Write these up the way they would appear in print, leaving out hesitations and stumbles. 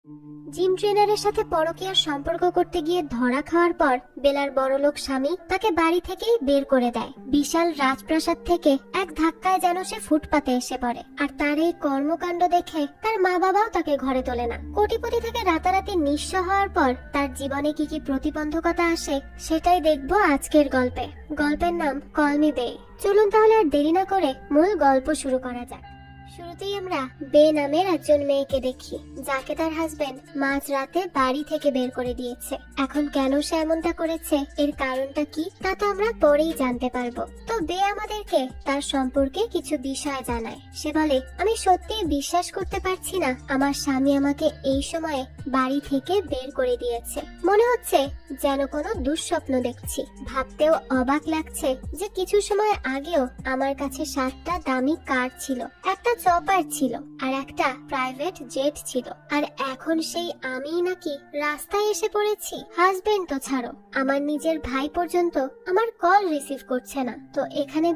Gym ট্রেনারের সাথে পরকীয়ার সম্পর্ক করতে গিয়ে ধরা খাওয়ার পর বেলার বড়লোক স্বামী তাকে বাড়ি থেকেই বের করে দেয়। বিশাল রাজপ্রাসাদ থেকে এক ধাক্কায় যেন সে ফুটপাতে এসে পড়ে। আর তার এই কর্মকাণ্ড দেখে তার মা বাবাও তাকে ঘরে তোলে না। কোটিপতি থেকে রাতারাতি নিঃস্ব হওয়ার পর তার জীবনে কি কি প্রতিবন্ধকতা আসে সেটাই দেখবো আজকের গল্পে। গল্পের নাম কল মি বে। চলুন তাহলে আর দেরি না করে মূল গল্প শুরু করা যাক। শুরুতেই আমরা বে নামের একজন মেয়েকে দেখি, যাকে তার হাজবেন্ড মাঝ রাতে বাড়ি থেকে বের করে দিয়েছে। এখন কেন সে এমনটা করেছে, এর কারণটা কি, তা তো আমরা পরেই জানতে পারবো। তো বে আমাদেরকে তার সম্পর্কে কিছু বিষয় জানায়। সে বলে, আমি সত্যিই বিশ্বাস করতে পারছি না আমার স্বামী আমাকে এই সময়ে বাড়ি থেকে বের করে দিয়েছে। মনে হচ্ছে যেন কোনো দুঃস্বপ্ন দেখছি। ভাবতেও অবাক লাগছে যে কিছু সময় আগেও আমার কাছে 7টা দামি কার ছিল, একটা চপার ছিল আর একটা প্রাইভেট জেট ছিল, আর এখন সেই আমিই নাকি রাস্তায় এসে পড়েছি। হাজবেন্ড তো ছাড়ো, আমার নিজের ভাই পর্যন্ত আমার কল রিসিভ করছে না। তো এখানে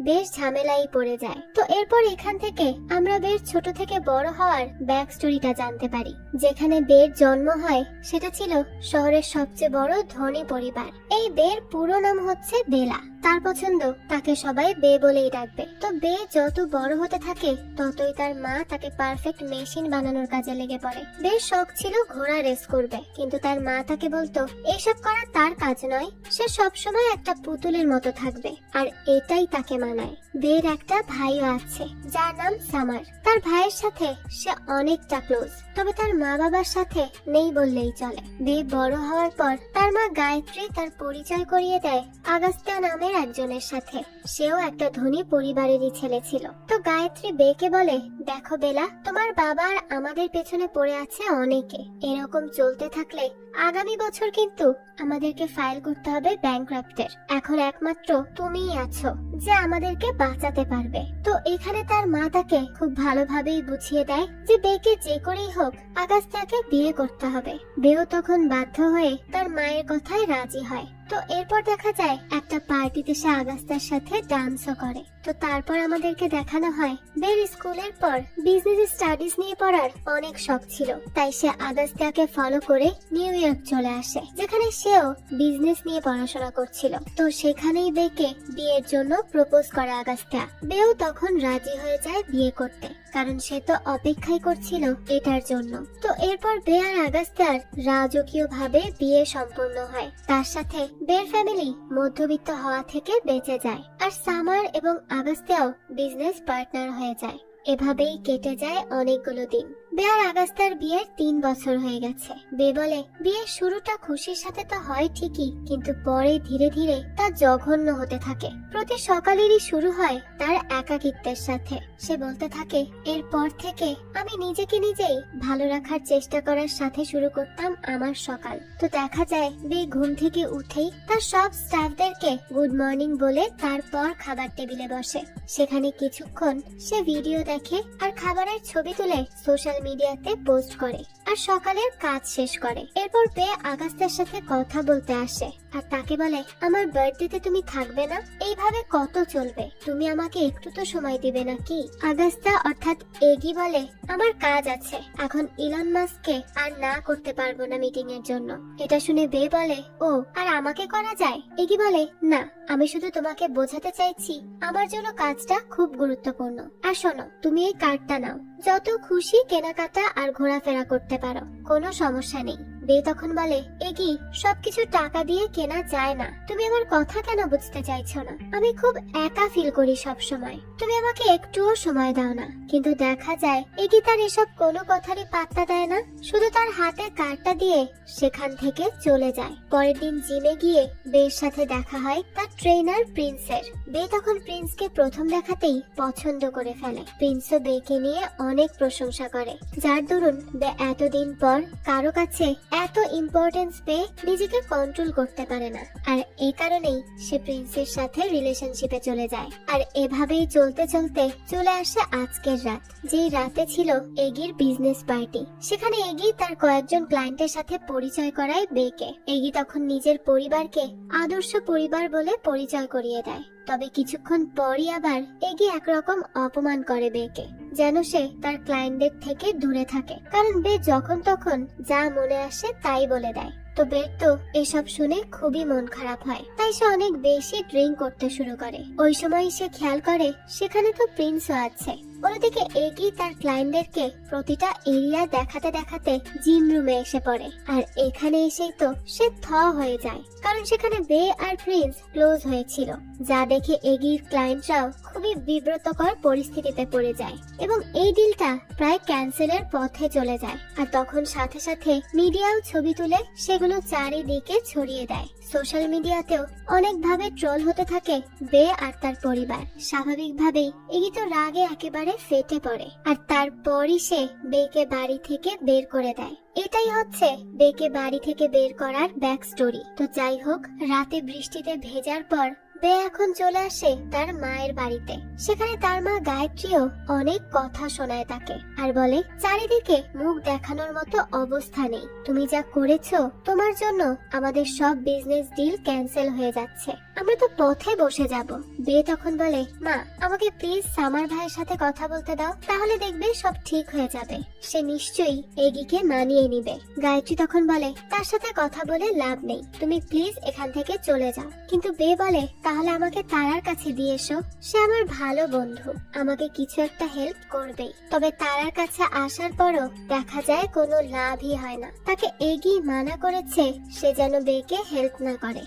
বেশ ঝামেলাই পড়ে যায়। তো এরপর এখান থেকে আমরা বের ছোট থেকে বড় হওয়ার ব্যাক স্টোরিটা জানতে পারি। যেখানে বের জন্ম হয় সেটা ছিল শহরের সবচেয়ে বড় ধনী পরিবার। এই বের পুরো নাম হচ্ছে বেলা। তার পছন্দ তাকে সবাই বে বলেই ডাকবে। তো বে যত বড় হতে থাকে ততই তার মা তাকে পারফেক্ট মেশিন বানানোর কাজে লেগে পড়ে। বের শখ ছিল ঘোড়া রেস করবে, কিন্তু তার মা তাকে বলতো এইসব করা তার কাজ নয়, সে সবসময় একটা পুতুলের মতো থাকবে, আর এটাই তাকে মানায়। বের একটা ভাইও আছে যার নাম সামার। তার ভাইয়ের সাথে সে অনেকটা ক্লোজ, তবে তার মা বাবার সাথে নেই বললেই চলে। বে বড় হওয়ার পর তার মা গায়ত্রী তার পরিচয় করিয়ে দেয় আগাস্তা নামের একজনের সাথে। সেও একটা ধনী পরিবারেরই ছেলে ছিল। তো গায়ত্রী বেকে বলে, দেখো বেলা, তোমার বাবা আর আমাদের পেছনে পড়ে আছে অনেকে। এরকম চলতে থাকলে আগামী বছর কিন্তু আমাদেরকে ফাইল করতে হবে ব্যাংক্রাফটের। এখন একমাত্র তুমিই আছো যে আমাদেরকে বাঁচাতে পারবে। তো এখানে তার মা তাকে খুব ভালোভাবেই বুঝিয়ে দেয় যে বেকে যে করেই হোক আগাস্তাকে বিয়ে করতে হবে। বেও তখন বাধ্য হয়ে তার মায়ের কথায় রাজি হয়। তো এরপর দেখা যায় একটা পার্টিতে সে আগাস্তার সাথে ডান্সও করে। তো তারপর আমাদেরকে দেখানো হয় বের স্কুলের পর বিজনেস স্টাডিজ নিয়ে পড়ার অনেক শখ ছিল, তাই সে আগাস্তাকে ফলো করে নিউ ইয়র্ক চলে আসে, যেখানে সেও বিজনেস নিয়ে পড়াশোনা করছিল। তো সেখানেই বেকে বিয়ের জন্য প্রপোজ করে আগাস্তা। বেও তখন রাজি হয়ে যায় বিয়ে করতে, কারণ সে তো অপেক্ষাই করছিল এটার জন্য। তো এরপর বে আর আগাস্তার রাজকীয় ভাবে বিয়ে সম্পূর্ণ হয়। তার সাথে বের ফ্যামিলি মধ্যবিত্ত হওয়া থেকে বেঁচে যায়, আর সামার এবং আগাস্তাও বিজনেস পার্টনার হয়ে যায়। এভাবেই কেটে যায় অনেকগুলো দিন। বে আর আগাস্তার বিয়ের 3 বছর হয়ে গেছে। বে বলে, বিয়ের শুরুটা খুশির সাথে তো হয় ঠিকই, কিন্তু পরে ধীরে ধীরে তা জঘন্য হতে থাকে। প্রতি সকালেরই শুরু হয় তার একাকিত্বের সাথে। সে বলতে থাকে, এরপর থেকে আমি নিজেকে নিজেই ভালো রাখার চেষ্টা করার সাথে শুরু করতাম আমার সকাল। তো দেখা যায় বে ঘুম থেকে উঠেই তার সব স্টাফদেরকে গুড মর্নিং বলে তারপর খাবার টেবিলে বসে। সেখানে কিছুক্ষণ সে ভিডিও দেখে আর খাবারের ছবি তুলে সোশ্যাল মিডিয়াতে পোস্ট করে আর সকালের কাজ শেষ করে। এরপর বে আগাস্তার সাথে কথা বলতে আসে আর তাকে বলে, আমার বার্থডেতে তুমি থাকবে না? এইভাবে কত চলবে? তুমি আমাকে একটু তো সময় দিবে নাকি? আগাস্তা অর্থাৎ এগি বলে, আমার কাজ আছে, এখন ইলন মাস্ককে আর না করতে পারবো না মিটিং এর জন্য। এটা শুনে বে বলে, ও, আর আমাকে করা যায়? এগি বলে, না, আমি শুধু তোমাকে বোঝাতে চাইছি আমার জন্য কাজটা খুব গুরুত্বপূর্ণ। আর শোনো, তুমি এই কার্ডটা নাও, যত খুশি কেনাকাটা আর ঘোরাফেরা করতে পারো, কোনো সমস্যা নেই। বে তখন বলে, এগি, সবকিছু টাকা দিয়ে কেনা যায় না। তুমি আমার কথা কেন বুঝতে চাইছো না? আমি খুব একা ফিল করি সব সময়, তুমি আমাকে একটুও সময় দাও না। কিন্তু দেখা যায় এগি তার এসব কোনো কথারই পাত্তা দেয় না, শুধু তার হাতে কার্ডটা দিয়ে সেখান থেকে চলে যায়। পরের দিন জিমে গিয়ে বের সাথে দেখা হয় তার ট্রেনার প্রিন্সের। বে তখন প্রিন্সকে প্রথম দেখাতেই পছন্দ করে ফেলে। প্রিন্সও বেকে নিয়ে অনেক প্রশংসা করে, যার দরুন বে এতদিন পর কারো কাছে এত ইম্পর্টেন্স পেয়ে নিজেকে কন্ট্রোল করতে পারে না। আর এই কারণেই সে প্রিন্সের সাথে রিলেশনশিপে চলে যায়। আর এভাবেই চলতে চলতে চলে আসে আজকের রাত, যেই রাতে ছিল এগির বিজনেস পার্টি। সেখানে এগি তার কয়েকজন ক্লায়েন্টের সাথে পরিচয় করায় বেকে। এগি তখন নিজের পরিবারকে আদর্শ পরিবার বলে পরিচয় করিয়ে দেয়। তবে কিছুক্ষণ পরই আবার এগি একরকম অপমান করে বেকে। যেন সে তার ক্লায়েন্টদের থেকে দূরে থাকে, কারণ বে যখন তখন যা মনে আসে তাই বলে দেয়। তো বের তো এসব শুনে খুবই মন খারাপ হয়, তাই সে অনেক বেশি ড্রিঙ্ক করতে শুরু করে। ওই সময় সে খেয়াল করে সেখানে তো প্রিন্সও আছে। অন্যদিকে এগি তার ক্লায়েন্টদেরকে প্রতিটা এরিয়া দেখাতে দেখাতে জিম রুমে এসে পড়ে, আর এখানে এসেই তো সে থ হয়ে যায়, কারণ সেখানে বে আর প্রিন্স ক্লোজ হয়েছিল, যা দেখে এগির ক্লায়েন্টরাও খুবই বিব্রতকর পরিস্থিতিতে পড়ে যায় এবং এই ডিলটা প্রায় ক্যান্সেলের পথে চলে যায়। আর তখন সাথে সাথে মিডিয়াও ছবি তুলে সেগুলো চারিদিকে ছড়িয়ে দেয়। সোশ্যাল মিডিয়াতেও অনেকভাবে ট্রোল হতে থাকে বে আর তার পরিবার। স্বাভাবিকভাবেই এগি তো রাগে একেবারে ফেটে পড়ে, আর তারপরই সে বেকে বাড়ি থেকে বের করে দেয়। এটাই হচ্ছে বেকে বাড়ি থেকে বের করার ব্যাক স্টোরি। তো যাই হোক, রাতে বৃষ্টিতে ভেজার পর বে এখন চলে আসে তার মায়ের বাড়িতে। সেখানে তার মা গায়ত্রীও অনেক কথা শোনায় তাকে, আর বলে চারিদিকে মুখ দেখানোর মতো অবস্থা নেই, তুমি যা করেছো তোমার জন্য আমাদের সব বিজনেস ডিল ক্যান্সেল হয়ে যাচ্ছে, আমরা তো পথে বসে যাব। বে তখন বলে, মা আমাকে প্লিজ সামার ভাইয়ের সাথে কথা বলতে দাও, তাহলে দেখবে সব ঠিক হয়ে যাবে, সে নিশ্চয়ই এগিকে মানিয়ে নিবে। গায়ত্রী তখন বলে, তার সাথে কথা বলে লাভ নেই, তুমি প্লিজ এখান থেকে চলে যাও। কিন্তু বে বলে, তাহলে আমাকে তারার কাছে দিয়ে এসো, সে আমার ভালো বন্ধু, আমাকে কিছু একটা হেল্প করবেই। তবে তারার কাছে আসার পরও দেখা যায় কোনো লাভই হয় না, তাকে এগিয়ে মানা করেছে সে যেন বেকে হেল্প না করে।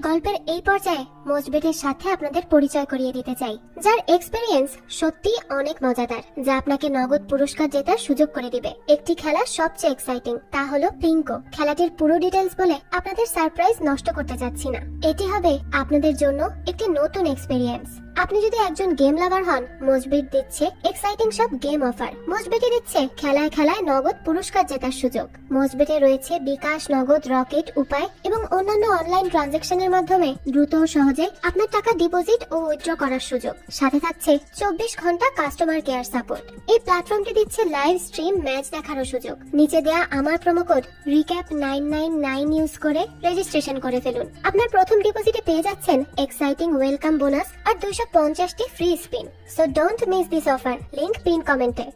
গল্পের এই পর্যায়ে মোজবেটের সাথে আপনাদের পরিচয় করিয়ে দিতে চাই, যার এক্সপেরিয়েন্স সত্যি অনেক মজাদার, যা আপনাকে নগদ পুরস্কার জেতার সুযোগ করে দিবে। একটি খেলা সবচেয়ে এক্সাইটিং, তা হলো পিঙ্কো। খেলাটির পুরো ডিটেলস বলে আপনাদের সারপ্রাইজ নষ্ট করতে যাচ্ছি না, এটি হবে আপনাদের জন্য একটি নতুন এক্সপেরিয়েন্স। আপনি যদি একজন গেম লাভার হন, মোজবেট দিচ্ছে এক্সাইটিং সব গেম অফার। মোজবেটে দিচ্ছে খেলায় খেলায় নগদ পুরস্কার জেতার সুযোগ। মোজবেটে রয়েছে বিকাশ, নগদ, রকেট, উপায় এবং অন্যান্য অনলাইন ট্রানজাকশনের মাধ্যমে দ্রুত ও সহজে আপনার টাকা ডিপোজিট ও উইথড্র করার সুযোগ। সাথে থাকছে 24 ঘন্টা কাস্টমার কেয়ার সাপোর্ট। এই প্ল্যাটফর্মটি দিচ্ছে লাইভ স্ট্রিম ম্যাচ দেখারও সুযোগ। নিচে দেয়া আমার প্রোমো কোড রিক্যাপ 999 ইউজ করে রেজিস্ট্রেশন করে ফেলুন। আপনার প্রথম ডিপোজিটে পেয়ে যাচ্ছেন এক্সাইটিং ওয়েলকাম বোনাস আর 250টি free spin. So don't miss this offer, link pin কমেন্টে।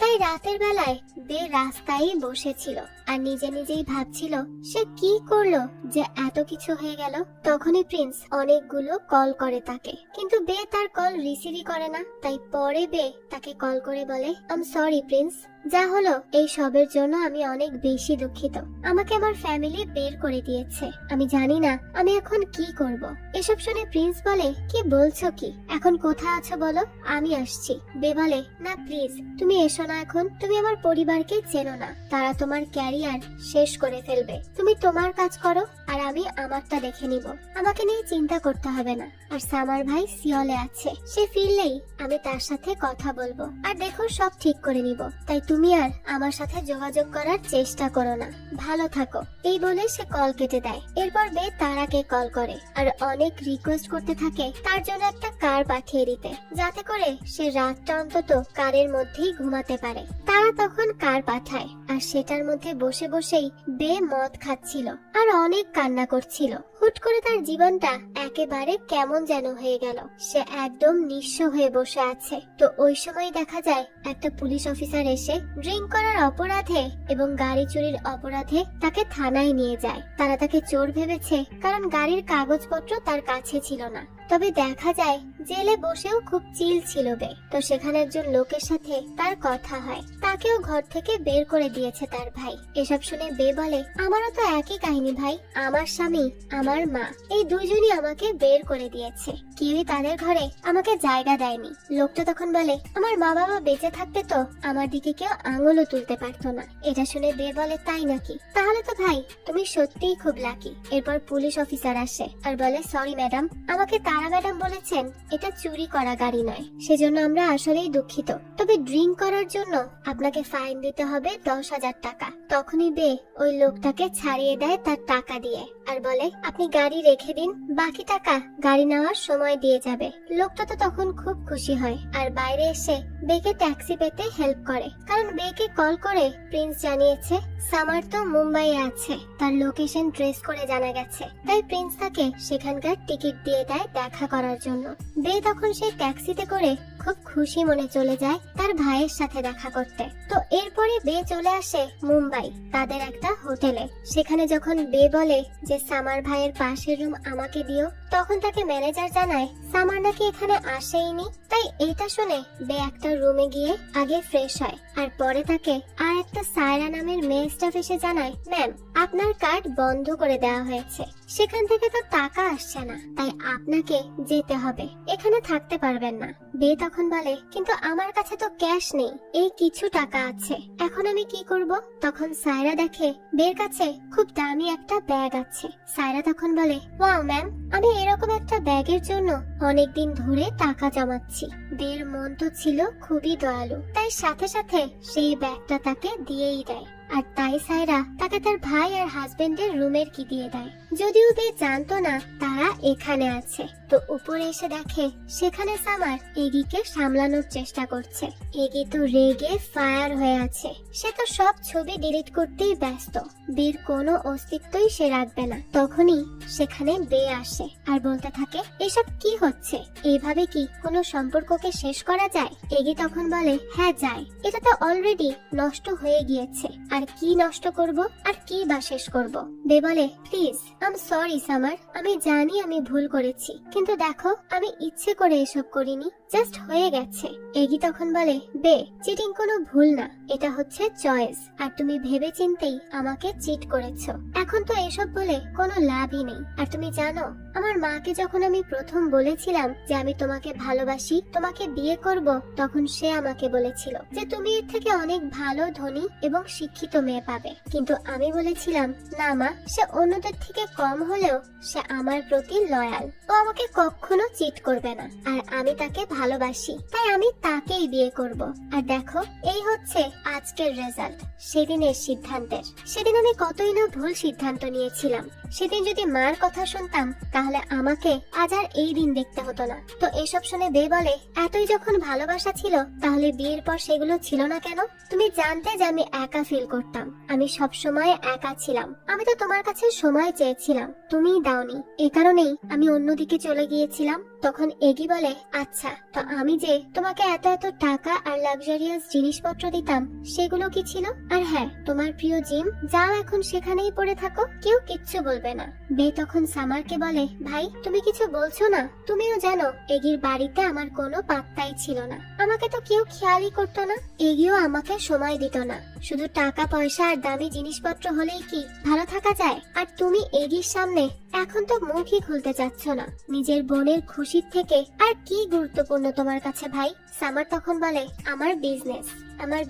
তাই রাতের বেলায় বে রাস্তায় বসেছিল আর নিজে নিজেই ভাবছিল সে কি করলো যে এত কিছু হয়ে গেল। তখনই প্রিন্স অনেকগুলো কল করে তাকে, কিন্তু বে তার কল রিসিভই করে না। তাই পরে বে তাকে কল করে বলে, আই এম সরি প্রিন্স, যা হলো এই সবের জন্য আমি অনেক বেশি দুঃখিত। আমাকে আমার ফ্যামিলি বের করে দিয়েছে, আমি জানি না আমি এখন কি করব। এসব শুনে প্রিন্স বলে, কি বলছো কি, এখন কোথায় আছো বলো, আমি আসছি। বে বলে, না প্লিজ তুমি এসো না, এখন তুমি আমার পরিবারকে চেনো না, তারা তোমার ক্যারিয়ার শেষ করে ফেলবে। তুমি তোমার কাজ করো আর আমি আমারটা দেখে নিব, আমাকে নিয়ে চিন্তা করতে হবে না। আর সামার ভাই সিওলে আছে, সে ফিরলেই আমি তার সাথে কথা বলবো আর দেখো সব ঠিক করে নিব। তাই তুমি আর আমার সাথে যোগাযোগ করার চেষ্টা করো না, ভালো থাকো। এই বলে সে কল কেটে দেয়। এরপর বে তারাকে কল করে আর অনেক রিকোয়েস্ট করতে থাকে তার জন্য একটা কার পাঠিয়ে দিতে, যাতে করে সে রাতটা অন্তত কারের মধ্যেই ঘুমাতে পারে। তারা তখন কার পাঠায় আর সেটার মধ্যে বসে বসেই বে মদ খাচ্ছিল আর অনেক কান্না করছিল। হুট করে তার জীবনটা একেবারে কেমন যেন হয়ে গেল, সে একদম নিঃস্ব হয়ে বসে আছে। তো ওই সময় দেখা যায় একটা পুলিশ অফিসার এসে ড্রিঙ্ক করার অপরাধে এবং গাড়ি চুরির অপরাধে তাকে থানায় নিয়ে যায়। তারা তাকে চোর ভেবেছে কারণ গাড়ির কাগজপত্র তার কাছে ছিল না। তবে দেখা যায় জেলে বসেও খুব চিল ছিল বে। তো সেখানে একজন লোকের সাথে তার কথা হয়, তাকেও ঘর থেকে বের করে দিয়েছে তার ভাই। এসব শুনে বে বলে, আমারও তো একই কাহিনী ভাই, আমার স্বামী আমার মা এই দুইজনই আমাকে বের করে দিয়েছে, কেউই তাদের ঘরে আমাকে জায়গা দেয়নি। লোকটা তখন বলে, আমার মা বাবা বেঁচে থাকতে তো আমার দিকে কেউ আঙুলও তুলতে পারতো না। এটা শুনে বে বলে, তাই নাকি, তাহলে তো ভাই তুমি সত্যিই খুব লাকি। এরপর পুলিশ অফিসার আসে আর বলে, সরি ম্যাডাম, আমাকে তারা ম্যাডাম বলেছেন এটা চুরি করা গাড়ি নয়, সেজন্য আমরা আসলেই দুঃখিত। তবে ড্রিঙ্ক করার জন্য আপনাকে ফাইন দিতে হবে 10,000 টাকা। তখনই বে ওই লোকটাকে ছাড়িয়ে দেয় তার টাকা দিয়ে আর বলে, আপনি গাড়ি রেখে দিন, বাকি টাকা গাড়ি নেওয়ার সময় দিয়ে যাবে। লোকটা তো তখন খুব খুশি হয় আর বাইরে এসে বেকে ট্যাক্সি পেতে হেল্প করে, কারণ বেকে কল করে প্রিন্স জানিয়েছে সামার তো মুম্বাইয়ে আছে, তার লোকেশন ট্রেস করে জানা গেছে। তাই প্রিন্স তাকে সেখানকার টিকিট দিয়ে দেয় দেখা করার জন্য। বে তখন সেই ট্যাক্সিতে করে খুব খুশি মনে চলে যায় তার ভাইয়ের সাথে দেখা করতে। তো এরপরে বে চলে আসে মুম্বাই তাদের একটা হোটেলে। সেখানে যখন বে বলে যে সামার ভাইয়ের পাশের রুম আমাকে দিও, তখন তাকে ম্যানেজার জানায় সামার নাকি এখানে আসেইনি। তাই এটা শুনে বে একটা রুমে গিয়ে আগে ফ্রেশ হয়, আর পরে তাকে আর একটা সায়রা নামের মেয়ে স্টাফ এসে জানায়, ম্যাম আপনার কার্ড বন্ধ করে দেওয়া হয়েছে, সেখান থেকে তো টাকা আসছে না, তাই আপনাকে যেতে হবে, এখানে থাকতে পারবেন না। বে তখন বলে, কিন্তু আমার কাছে তো ক্যাশ নেই, এই কিছু টাকা আছে, এখন আমি কি করব? তখন সায়রা দেখে বের কাছে খুব দামি একটা ব্যাগ আছে। সায়রা তখন বলে, ওয়াও ম্যাম, আমি এরকম একটা ব্যাগের জন্য অনেকদিন ধরে টাকা জমাচ্ছি। বের মন তো ছিল খুবই দয়ালু, তাই সাথে সাথে সেই ব্যাগটা তাকে দিয়েই দেয়। আর তাই সায়রা তাকে তার ভাই আর হাজবেন্ডের রুমের কি দিয়ে দেয়। যদিও বে জানতো না তারা এখানে আছে। তো উপরে এসে দেখে সেখানে সামার এগিকে সামলানোর চেষ্টা করছে। এগি তো রেগে ফায়ার হয়ে আছে, সে তো সব ছবি ডিলিট করতেই ব্যস্ত, বের কোনো অস্তিত্বই সে রাখবে না। তখনই সেখানে বে আসে আর বলতে থাকে, এসব কি হচ্ছে, এইভাবে কি কোনো সম্পর্ককে শেষ করা যায়? এগি তখন বলে, হ্যাঁ যায়, এটা তো অলরেডি নষ্ট হয়ে গিয়েছে, আর কি নষ্ট করব, আর কি বা শেষ করব? বে বলে, please I am sorry summer, আমি জানি আমি ভুল করেছি, কিন্তু দেখো আমি ইচ্ছে করে এসব করিনি, জাস্ট হয়ে গেছে। এগি তখন বলে, বে চিটিং কোনো ভুল না, এটা হচ্ছে চয়েস, আর তুমি ভেবে চিন্তেই আমাকে চিট করেছো। এখন তো এসব বলে কোনো লাভই নেই। আর তুমি জানো, আমার মাকে যখন আমি প্রথম বলেছিলাম যে আমি তোমাকে ভালোবাসি, তোমাকে বিয়ে করব, তখন সে আমাকে বলেছিল যে তুমি এর থেকে অনেক ভালো, ধনী এবং শিক্ষিত মেয়ে পাবে। কিন্তু আমি বলেছিলাম, না মা, সে অন্যদের থেকে কম হলেও সে আমার প্রতি লয়াল, ও আমাকে কখনো চিট করবে না, আর আমি তাকে ভালোবাসি, তাই আমি তাকেই বিয়ে করব। আর দেখো, এই হচ্ছে আজকের রেজাল্ট সেদিনের সিদ্ধান্তের। সেদিন আমি কতই না ভুল সিদ্ধান্ত নিয়েছিলাম। সেদিন যদি মার কথা শুনতাম তাহলে আমাকে আজ আর এই দিন দেখতে হতো না। তো এসব শুনে বে বলে, এতই যখন ভালোবাসা ছিল তাহলে বিয়ের পর সেগুলো ছিল না কেন? তুমি জানতে যে আমি একা ফিল করতাম, আমি সব সময় একা ছিলাম, আমি তো তোমার কাছে সময় চেয়েছিলাম, তুমিই দাওনি, এই কারণেই আমি অন্যদিকে চলে গিয়েছিলাম। তখন এগি বলে, আচ্ছা, তো আমি যে তোমাকে এত এত টাকা আর লাক্সারিয়াস জিনিসপত্র দিতাম সেগুলো কি ছিল? আর হ্যাঁ, তোমার প্রিয় জিম, যাও এখন সেখানেই পড়ে থাকো, কেউ কিচ্ছু বলবে না। বে তখন সামারকে বলে, ভাই তুমি কিছু বলছো না? তুমিও জানো এগির বাড়িতে আমার কোনো পাত্তাই ছিল না, আমাকে তো কেউ খেয়ালই করতো না, এগিও আমাকে সময় দিত না, শুধু টাকা পয়সা আর দামি জিনিসপত্র হলেই কি ভালো থাকা যায়? আর তুমি এগির সামনে এখন তো মুখই খুলতে চাচ্ছ না, নিজের বোনের খুশির থেকে আর কি গুরুত্বপূর্ণ তোমার কাছে ভাই? সামার তখন বলে, আমার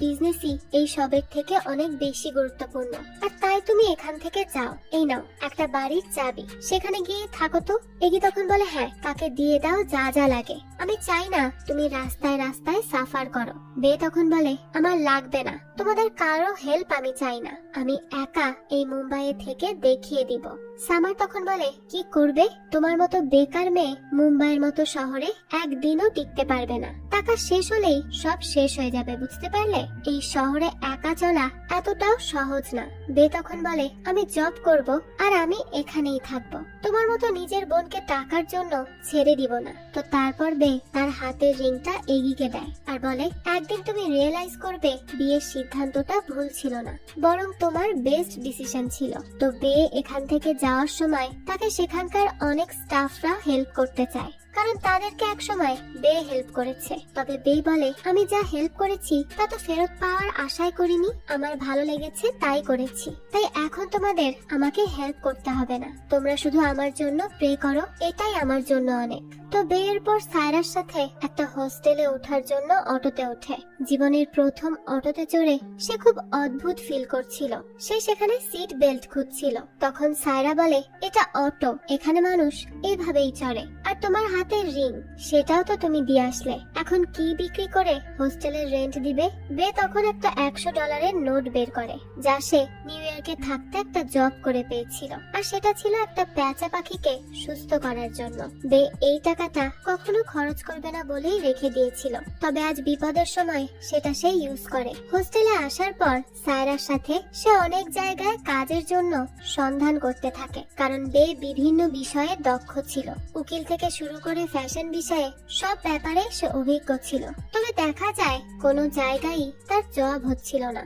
বিজনেসই এই সবের থেকে অনেক বেশি গুরুত্বপূর্ণ, আর তাই তুমি এখান থেকে যাও, এই নাও একটা বাড়ির চাবি, সেখানে গিয়ে থাকো তো। এগি তখন বলে, হ্যাঁ, তাকে দিয়ে দাও যা যা লাগে, আমি চাই না তুমি রাস্তায় রাস্তায় সাফার করো। বে তখন বলে, আমার লাগবে না, তোমাদের কারো হেল্প আমি চাই না, আমি একা এই মুম্বাইয়ে থেকে দেখিয়ে দিব। সামার তখন বলে, কি করবে? তোমার মতো বেকার মেয়ে মুম্বাইয়ের মতো শহরে একদিনও টিকতে পারবে না, টাকা শেষ হলেই সব শেষ হয়ে যাবে, বুঝতে পারলে? এই শহরে একা চলা এতটাও সহজ না। বে তখন বলে, আমি জব করব আর আমি এখানেই থাকবো, তোমার মতো নিজের বোনকে টাকার জন্য ছেড়ে দিব না। তো তারপর বে তার হাতের রিংটা এগিয়ে দেয় আর বলে, একদিন তুমি রিয়েলাইজ করবে বিয়ের সিদ্ধান্তটা ভুল ছিল না, বরং তোমার বেস্ট ডিসিশন ছিল। তো বে এখান থেকে যাওয়ার সময় তাকে সেখানকার অনেক স্টাফরা হেল্প করতে চায়, কারণ তাদেরকে একসময় বে হেল্প করেছে। তবে বে বলে, আমি যা হেল্প করেছি তা তো ফেরত পাওয়ার আশাই করিনি, আমার ভালো লেগেছে তাই করেছি, তাই এখন তোমাদের আমাকে হেল্প করতে হবে না, তোমরা শুধু আমার জন্য প্রে করো, এটাই আমার জন্য অনেক। তো বে এর পর সায়রার সাথে একটা হোস্টেলে ওঠার জন্য অটোতে ওঠে। জীবনের প্রথম অটোতে চড়ে সে খুব অদ্ভুত ফিল করছিল, সে সেখানে সিট বেল্ট খুঁজছিল। তখন সায়রা বলে, এটা অটো, এখানে মানুষ এভাবেই চড়ে, আর তোমার হাতের রিং সেটাও তো তুমি দিয়ে আসলে, এখন কি বিক্রি করে হোস্টেলের রেন্ট দিবে? বে তখন একটা $100 নোট বের করে, যা সে নিউ ইয়র্কে থাকতে একটা জব করে পেয়েছিল, আর সেটা ছিল একটা পেঁচা পাখিকে সুস্থ করার জন্য। বে এই টাকা টাকাটা কখনো খরচ করবে না বলেই রেখে দিয়েছিল, তবে আজ বিপদের সময় সেটা সে ইউজ করে। হোস্টেলে আসার পর সায়রার সাথে সে অনেক জায়গায় কাজের জন্য সন্ধান করতে থাকে, কারণ বে বিভিন্ন বিষয়ে দক্ষ ছিল। উকিল থেকে শুরু করে ফ্যাশন বিষয়ে সব ব্যাপারে সে অভিজ্ঞ ছিল। তবে দেখা যায় কোনো জায়গায় তার জব হচ্ছিল না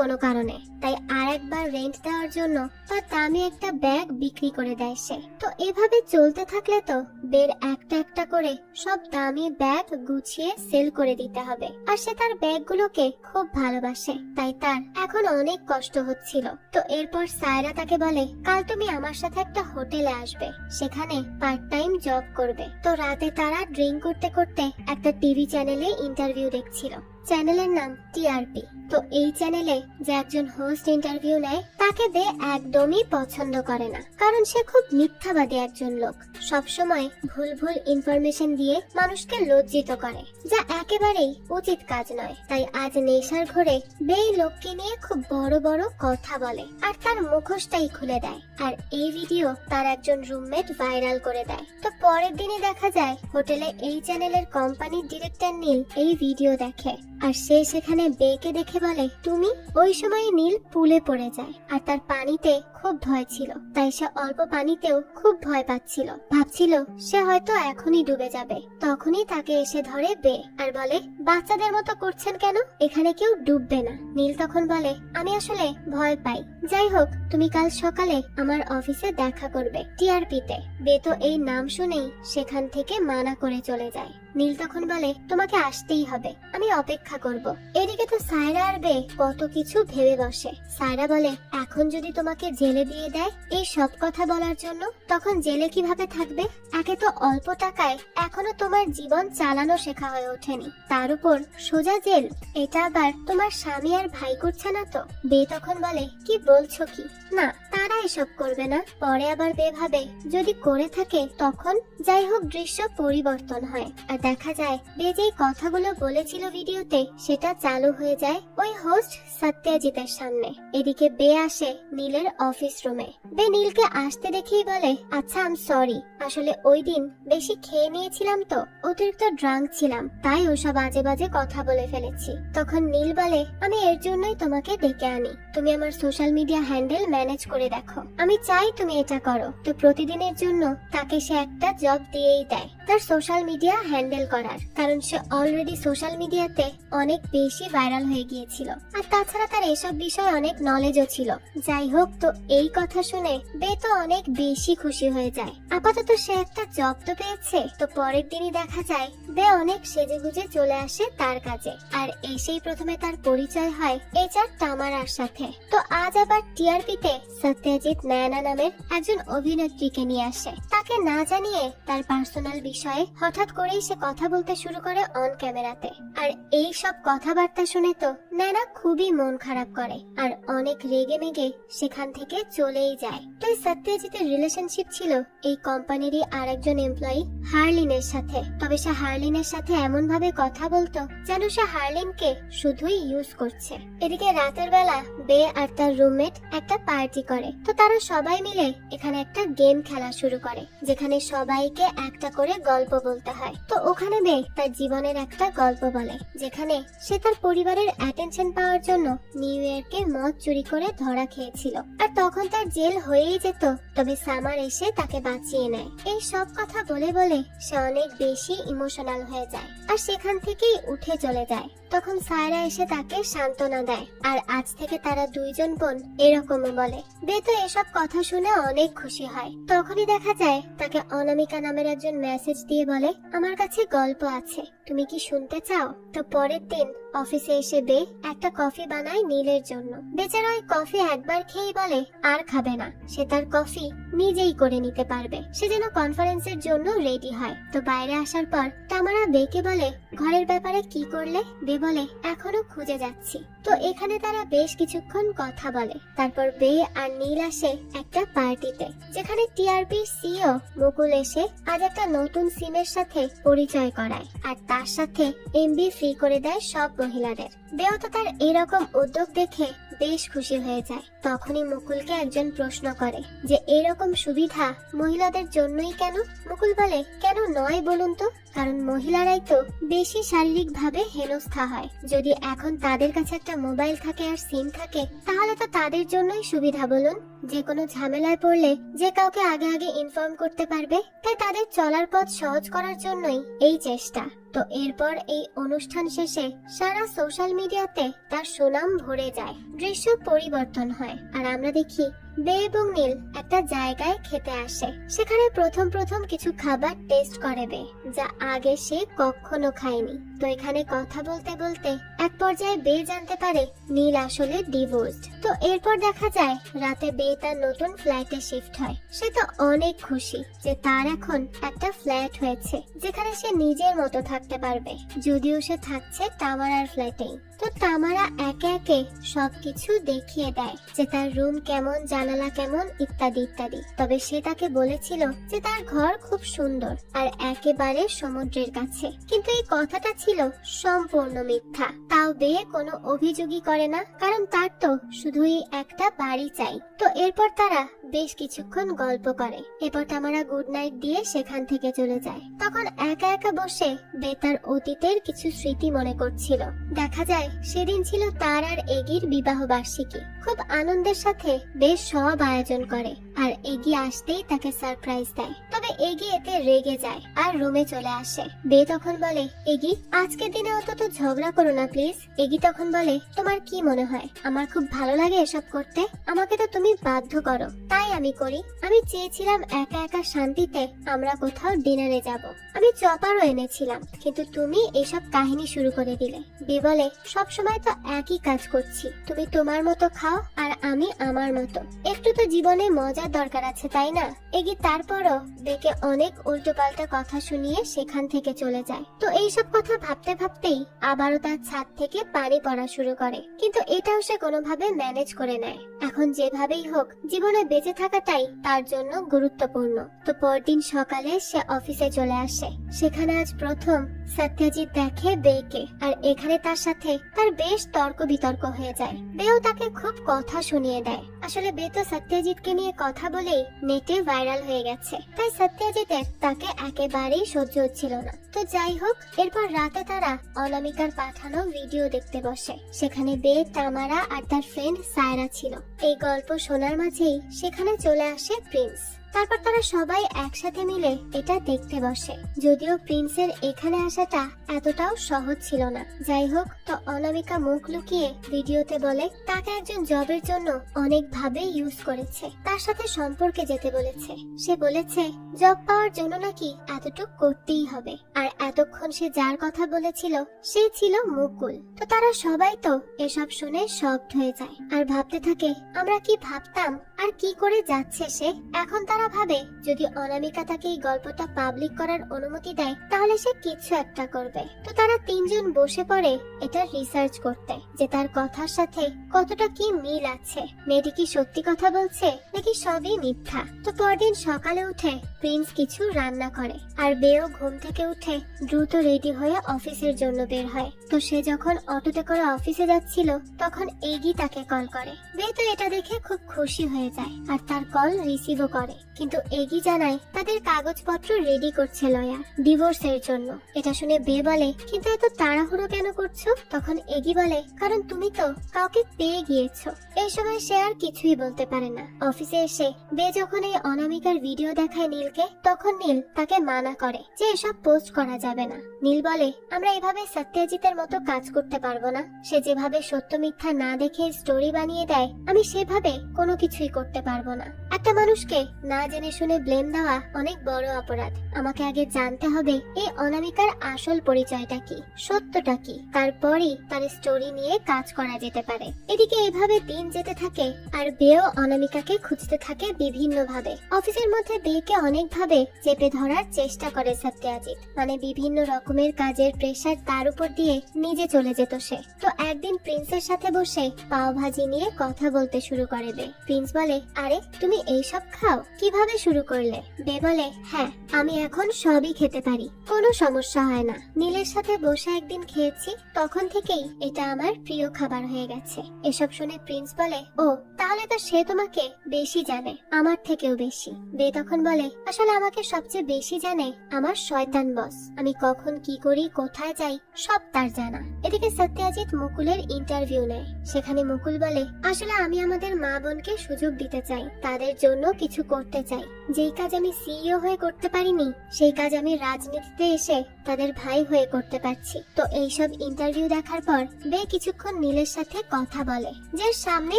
কোনো কারণে। তাই আরেকবার রেন্ট দেওয়ার জন্য তার দামি একটা ব্যাগ বিক্রি করে দেয় সে। তো এভাবে চলতে থাকলে তো বের একটা একটা করে সব দামি ব্যাগ গুছিয়ে সেল করে দিতে হবে। আর সে তার ব্যাগগুলোকে খুব ভালোবাসে, তাই তার এখন অনেক কষ্ট হচ্ছিল। তো এরপর সায়রা তাকে বলে, কাল তুমি আমার সাথে একটা হোটেলে আসবে, সেখানে পার্ট টাইম জব করবে। তো রাতে তারা ড্রিঙ্ক করতে করতে একটা টিভি চ্যানেলে ইন্টারভিউ দেখছিল। চ্যানেলের নাম টিআরপি। তো এই চ্যানেলে যে একজন হোস্ট ইন্টারভিউ নেয় তাকে বে একদমই পছন্দ করে না, কারণ সে খুব মিথ্যাবাদী একজন লোক। সব সময় ভুল ভুল ইনফরমেশন দিয়ে মানুষকে লজ্জিত করে, যা একেবারেই উচিত কাজ নয়। তাই আজ নেশার ঘরে বে এই লোককে নিয়ে খুব বড় বড় কথা বলে আর তার মুখোশটাই খুলে দেয়। আর এই ভিডিও তার একজন রুমমেট ভাইরাল করে দেয়। তো পরের দিনে দেখা যায় হোটেলে এই চ্যানেলের কোম্পানির ডিরেক্টর নীল এই ভিডিও দেখে, আর সে সেখানে বেকে দেখে বলে, তুমি। ওই সময় নীল পুলে পড়ে যায় আর তার পানিতে খুব ভয় ছিল, তাই সে অল্প পানিতেও খুব ভয় পাচ্ছিল, ভাবছিল সে হয়তো এখনই ডুবে যাবে। তখনই তাকে এসে ধরে বে আর বলে, বাচ্চাদের মতো করছেন কেন, এখানে কেউ ডুববে না। নীল তখন বলে, আমি আসলে ভয় পাই। যাই হোক, তুমি কাল সকালে আমার অফিসে দেখা করবে টিআরপিতে। বে তো এই নাম শুনেই সেখান থেকে মানা করে চলে যায়। নীল তখন বলে, তোমাকে আসতেই হবে, আমি অপেক্ষা করব। এদিকে তো সায়রা আর বে কত কিছু ভেবে বসে। সায়রা বলে, এখন যদি তোমাকে জেলে দিয়ে দেয় এই সব কথা বলার জন্য, তখন জেলে কিভাবে থাকবে? একে তো অল্প টাকায় এখনো তোমার জীবন চালানো শেখা হয়ে ওঠেনি, তার উপর সোজা জেল। এটা আবার তোমার স্বামী আর ভাই করছে না তো? বে তখন বলে, কি বলছো কি? না, তারা এসব করবে না। পরে আবার বে ভাবে যদি করে থাকে তখন। যাই হোক, দৃশ্য পরিবর্তন হয় আর দেখা যায় বে যেই কথাগুলো বলেছিল ভিডিওতে সেটা চালু হয়ে যায় ওই হোস্ট সত্যজিতের সামনে। এদিকে বে আসে নীলের অফিস রুমে। বে নীলকে আসতে দেখেই বলে, আচ্ছা আই এম সরি, আসলে ওই দিন বেশি খেয়ে নিয়েছিলাম তো অতিরিক্ত ড্রাঙ্ক ছিলাম, তাই ওসব বাজে বাজে কথা বলে ফেলেছি। তখন নীল বলে, আমি এর জন্যই তোমাকে ডেকে আনি, তুমি আমার সোশ্যাল মিডিয়া হ্যান্ডেল ম্যানেজ করে দেখো। আমি চাই তুমি এটা করো। তো প্রতিদিনের জন্য তাকে সে একটা জব দিয়েই দেয় তার সোশ্যাল মিডিয়া হ্যান্ডেল করার, কারণ সে অলরেডি সোশ্যাল মিডিয়াতে অনেক বেশি ভাইরাল হয়ে গিয়েছিল আর তাছাড়া তার এসব বিষয়ে অনেক নলেজও ছিল। যাই হোক, তো এই কথা শুনে বে তো অনেক বেশি খুশি হয়ে যায়। আপাতত সে একটা জব তো পেয়েছে। তো পরের দিনই দেখা যায় বে অনেক সেজেগুজে চলে আসে তার কাজে, আর এসেই প্রথমে তার পরিচয় হয় এইচআর তামারার সাথে। তো আজ আবার টিআরপিতে সত্যজিৎ নয়না নামের একজন অভিনেত্রীকে নিয়ে আসে। তাকে না জানিয়ে তার পার্সোনাল বিষয়ে হঠাৎ করেই সে কথা বলতে শুরু করে অন ক্যামেরাতে। আর এই সব কথাবার্তা শুনে তো নয়না খুবই মন খারাপ করে আর অনেক রেগে মেগে সেখান থেকে চলেই যায়। তো এই সত্যজিতের রিলেশনশিপ ছিল এই কোম্পানিরই আরেকজন এমপ্লয়ি হার্লিনের সাথে। তবে সে হার্লিনের সাথে এমন ভাবে কথা বলতো যেন সে হার্লিনকে শুধুই ইউজ করছে। এদিকে রাতের বেলা বে আর তার রুমমেট একটা পার্টি করে। তো তারা সবাই মিলে এখানে একটা গেম খেলা শুরু করে, যেখানে সবাইকে একটা করে গল্প বলতে হয়। তো ওখানে বে তার জীবনের একটা গল্প বলে, যেখানে সে তার পরিবারের অ্যাটেনশন পাওয়ার জন্য নিউ ইয়র্কে মদ চুরি করে ধরা খেয়েছিল আর তখন তার জেল হয়েই যেত, তবে সামার এসে তাকে বাঁচিয়ে নেয়। এই সব কথা বলে বলে সে অনেক বেশি ইমোশনাল হয়ে যায় আর সেখান থেকেই উঠে চলে যায়। তখন সায়রা এসে তাকে সান্ত্বনা দেয় আর আজ থেকে তারা দুইজন বোন এরকমও বলে। বে তো এসব কথা শুনে অনেক খুশি হয়। তখনই দেখা যায় তাকে অনামিকা নামের একজন মেসেজ দিয়ে বলে, আমার কাছে গল্প আছে, তুমি কি শুনতে চাও? তো পরের দিন অফিসে এসে বে একটা কফি বানায় নীলের জন্য। বেচারা ওই কফি একবার খেয়েই বলে আর খাবে না, সে তার কফি নিজেই করে নিতে পারবে। সে যেন কনফারেন্সের জন্য রেডি হয়। তো বাইরে আসার পর তামারা বেকে বলে, ঘরের ব্যাপারে কি করলে? বে বলে, এখনো খুঁজে যাচ্ছি। তো এখানে তারা বেশ কিছুক্ষণ কথা বলে। তারপর বে আর নীল আসে একটা পার্টিতে, যেখানে টিআরপির সিইও মুকুল এসে আজ একটা নতুন সিমের সাথে পরিচয় করায় আর তার সাথে এমবি ফ্রি করে দেয় সব মহিলাদের। বেও তো তার এরকম উদ্যোগ দেখে বেশ খুশি হয়ে যায়। তখনই মুকুলকে একজন প্রশ্ন করে যে এরকম সুবিধা মহিলাদের জন্যই কেন? মুকুল বলে, কেন নয় বলুন তো? কারণ মহিলারাই তো বেশি শারীরিক ভাবে হেনস্থা হয়। যদি এখন তাদের কাছে একটা মোবাইল থাকে আর সিম থাকে, তাহলে তো তাদের জন্যই সুবিধা বলুন। যে কোনো ঝামেলায় পড়লে যে কাউকে আগে আগে ইনফর্ম করতে পারবে, তাই তাদের চলার পথ সহজ করার জন্যই এই চেষ্টা। তো এরপর এই অনুষ্ঠান শেষে সারা সোশ্যাল মিডিয়াতে তার সুনাম ভরে যায়। দৃশ্য পরিবর্তন হয় আর আমরা দেখি বে এবং নীল একটা জায়গায় খেতে আসে। সেখানে প্রথম প্রথম কিছু খাবার টেস্ট করে বে, যা আগে সে কখনো খায়নি। তো এখানে কথা বলতে বলতে এক পর্যায়ে বে জানতে পারে নীল আসলে ডিভোর্সড। তো এরপর দেখা যায় রাতে বে তার নতুন ফ্ল্যাটে শিফট হয়। সে তো অনেক খুশি যে তার এখন একটা ফ্ল্যাট হয়েছে যেখানে সে নিজের মতো থাকতে পারবে, যদিও সে থাকছে তামারার ফ্ল্যাটেই। তো তামারা একে একে সবকিছু দেখিয়ে দেয় যে তার রুম কেমন, জানালা কেমন, ইত্যাদি ইত্যাদি। তবে সে তাকে বলেছিল যে তার ঘর খুব সুন্দর আর একেবারে সমুদ্রের কাছে, কিন্তু এই কথাটা ছিল সম্পূর্ণ মিথ্যা। তাও বে কোনো অভিযোগই করে না, কারণ তার তো শুধুই একটা বাড়ি চাই। তো এরপর তারা বেশ কিছুক্ষণ গল্প করে। এরপর তামারা গুড নাইট দিয়ে সেখান থেকে চলে যায়। তখন একা একা বসে বে তার অতীতের কিছু স্মৃতি মনে করছিল। দেখা যায় সেদিন ছিল তার আর এগির বিবাহ বার্ষিকী। খুব আনন্দের সাথে বেশ সব আয়োজন করে আর এগি আসতেই তাকে সারপ্রাইজ দেয়। তবে এগি এতে রেগে যায় আর রুমে চলে আসে। বে তখন বলে, এগি আজকের দিনে অন্তত ঝগড়া করো না প্লিজ। এগি তখন বলে, তোমার কি মনে হয় আমার খুব ভালো লাগে এসব করতে? আমাকে তো তুমি বাধ্য করো, তাই আমি করি। আমি চেয়েছিলাম একা একা শান্তিতে আমরা কোথাও ডিনারে যাব। আমি চপারও এনেছিলাম, কিন্তু তুমি এসব কাহিনী শুরু করে দিলে। বে বলে, সব সময় তো একই কাজ করছি, তুমি তোমার মতো খাও আর আমি আমার মতো। একটু তো জীবনে মজার দরকার আছে, তাই না? এগি তারপরও বেকে অনেক উল্টোপাল্টা কথা শুনিয়ে সেখান থেকে চলে যায়। তো এইসব কথা ভাবতে ভাবতেই আবারও তার ছাদ থেকে পানি পড়া শুরু করে, কিন্তু এটাও সে কোনোভাবে ম্যানেজ করে নেয়। এখন যেভাবেই হোক জীবনে বেঁচে থাকাটাই তার জন্য গুরুত্বপূর্ণ। তো পরদিন সকালে সে অফিসে চলে আসে। সেখানে আজ প্রথম সত্যজিৎ দেখে বেকে, আর এখানে তার সাথে তার বেশ তর্ক বিতর্ক হয়ে যায়। বেও তাকে খুব কথা শুনিয়ে দেয়। আসলে বে তো সত্যজিৎকে নিয়ে কথা বলেই নেটে ভাইরাল হয়ে গেছে, তাই সত্যজিতের তাকে একেবারেই সহ্য হচ্ছিল না। তো যাই হোক, এরপর রাতে তারা অনামিকার পাঠানো ভিডিও দেখতে বসে। সেখানে বে, তামারা আর তার ফ্রেন্ড সায়রা ছিল। এই গল্প শোনার মাঝেই সেখানে চলে আসে প্রিন্স। তারপর তারা সবাই একসাথে মিলে এটা দেখতে বসে। যদিও প্রিন্সের এখানে আসাটা এতটাও সহজ ছিল না। যাই হোক, তো অনামিকা মুখ লুকিয়ে ভিডিওতে বলে তাকে একজন জবের জন্য অনেক ভাবে ইউজ করেছে, তার সাথে সম্পর্কে যেতে বলেছে। সে বলেছে জব পাওয়ার জন্য নাকি এতটুক করতেই হবে, আর এতক্ষণ সে যার কথা বলেছিল সে ছিল মুকুল। তো তারা সবাই তো এসব শুনে শকড হয়ে যায় আর ভাবতে থাকে আমরা কি ভাবতাম আর কি করে যাচ্ছে সে। এখন তারা ভাবে যদি অনামিকা তাকে এই গল্পটা পাবলিক করার অনুমতি দেয় তাহলে সে কিছু একটা করবে। তো তারা তিনজন বসে পড়ে এটা রিসার্চ করতে যে তার কথার সাথে কতটা কি মিল আছে, মেয়েটি কি সত্যি কথা বলছে নাকি সবই মিথ্যা। তো পরদিন সকালে উঠে প্রিন্স কিছু রান্না করে আর বেও ঘুম থেকে উঠে দ্রুত রেডি হয়ে অফিসের জন্য বের হয়। তো সে যখন অটোতে করে অফিসে যাচ্ছিল তখন এগি তাকে কল করে। বে তো এটা দেখে খুব খুশি হয়ে যায় আর তার কল রিসিভও করে, কিন্তু এগি জানায় তাদের কাগজপত্র রেডি করছে লয়ার ডিভোর্সের জন্য। এটা শুনে বে বলে, কিন্তু এত তাড়াহুড়ো কেন করছো? তখন এগি বলে, কারণ তুমি তো কাউকে পেয়ে গিয়েছো। এই সময় সে আর কিছুই বলতে পারে না। অফিসে এসে বে যখন এই অনামিকার ভিডিও দেখায় নীলকে, তখন নীল তাকে মানা করে যে এসব পোস্ট করা যাবে না। নীল বলে, আমরা এভাবে সত্যজিতের মতো কাজ করতে পারবো না। সে যেভাবে সত্য মিথ্যা না দেখে স্টোরি বানিয়ে দেয়, আমি সেভাবে কোনো কিছুই করতে পারবো না। একটা মানুষকে না জেনে শুনে ব্লেম দেওয়া অনেক বড় অপরাধ। আমাকে আগে জানতে হবে এই অনামিকার আসল পরিচয়টা কি, সত্যটা কি, তারপরই তার স্টোরি নিয়ে কাজ করা যেতে পারে। এদিকে এভাবে দিন যেতে থাকে আর বেও অনামিকাকে খুঁজতে থাকে বিভিন্ন ভাবে। অফিসের মধ্যে বেকে অনেক ভাবে চেপে ধরার চেষ্টা করে সত্যজিৎ, মানে বিভিন্ন রকমের কাজের প্রেসার তার উপর দিয়ে নিজে চলে যেত সে। তো একদিন প্রিন্সের সাথে বসে পাও ভাজি নিয়ে কথা বলতে শুরু করে বে। প্রিন্স বলে, আরে তুমি এইসব খাও, কি কিভাবে শুরু করলে? বে বলে, হ্যাঁ আমি এখন সবই খেতে পারি, কোনো সমস্যা হয় না। নীলের সাথে বসে একদিন খেয়েছি, তখন থেকেই এটা আমার প্রিয় খাবার হয়ে গেছে। এসব শুনে প্রিন্স বলে, ও তাহলে তো সে তোমাকে বেশি জানে, আমার থেকেও বেশি। বে তখন বলে, আসলে আমাকে সবচেয়ে বেশি জানে আমার শয়তান বস। আমি কখন কি করি, কোথায় যাই, সব তার জানা। এদিকে সত্যজিৎ মুকুলের ইন্টারভিউ নেয়। সেখানে মুকুল বলে, আসলে আমি আমাদের মা বোনকে সুযোগ দিতে চাই, তাদের জন্য কিছু করতে চাই। যেই কাজ আমি সিইও হয়ে করতে পারিনি, সেই কাজ আমি রাজনীতিতে এসে তাদের ভাই হয়ে করতে পারছি। তো এইসব ইন্টারভিউ দেখার পর বে কিছুক্ষণ নীলের সাথে কথা বলে যে সামনে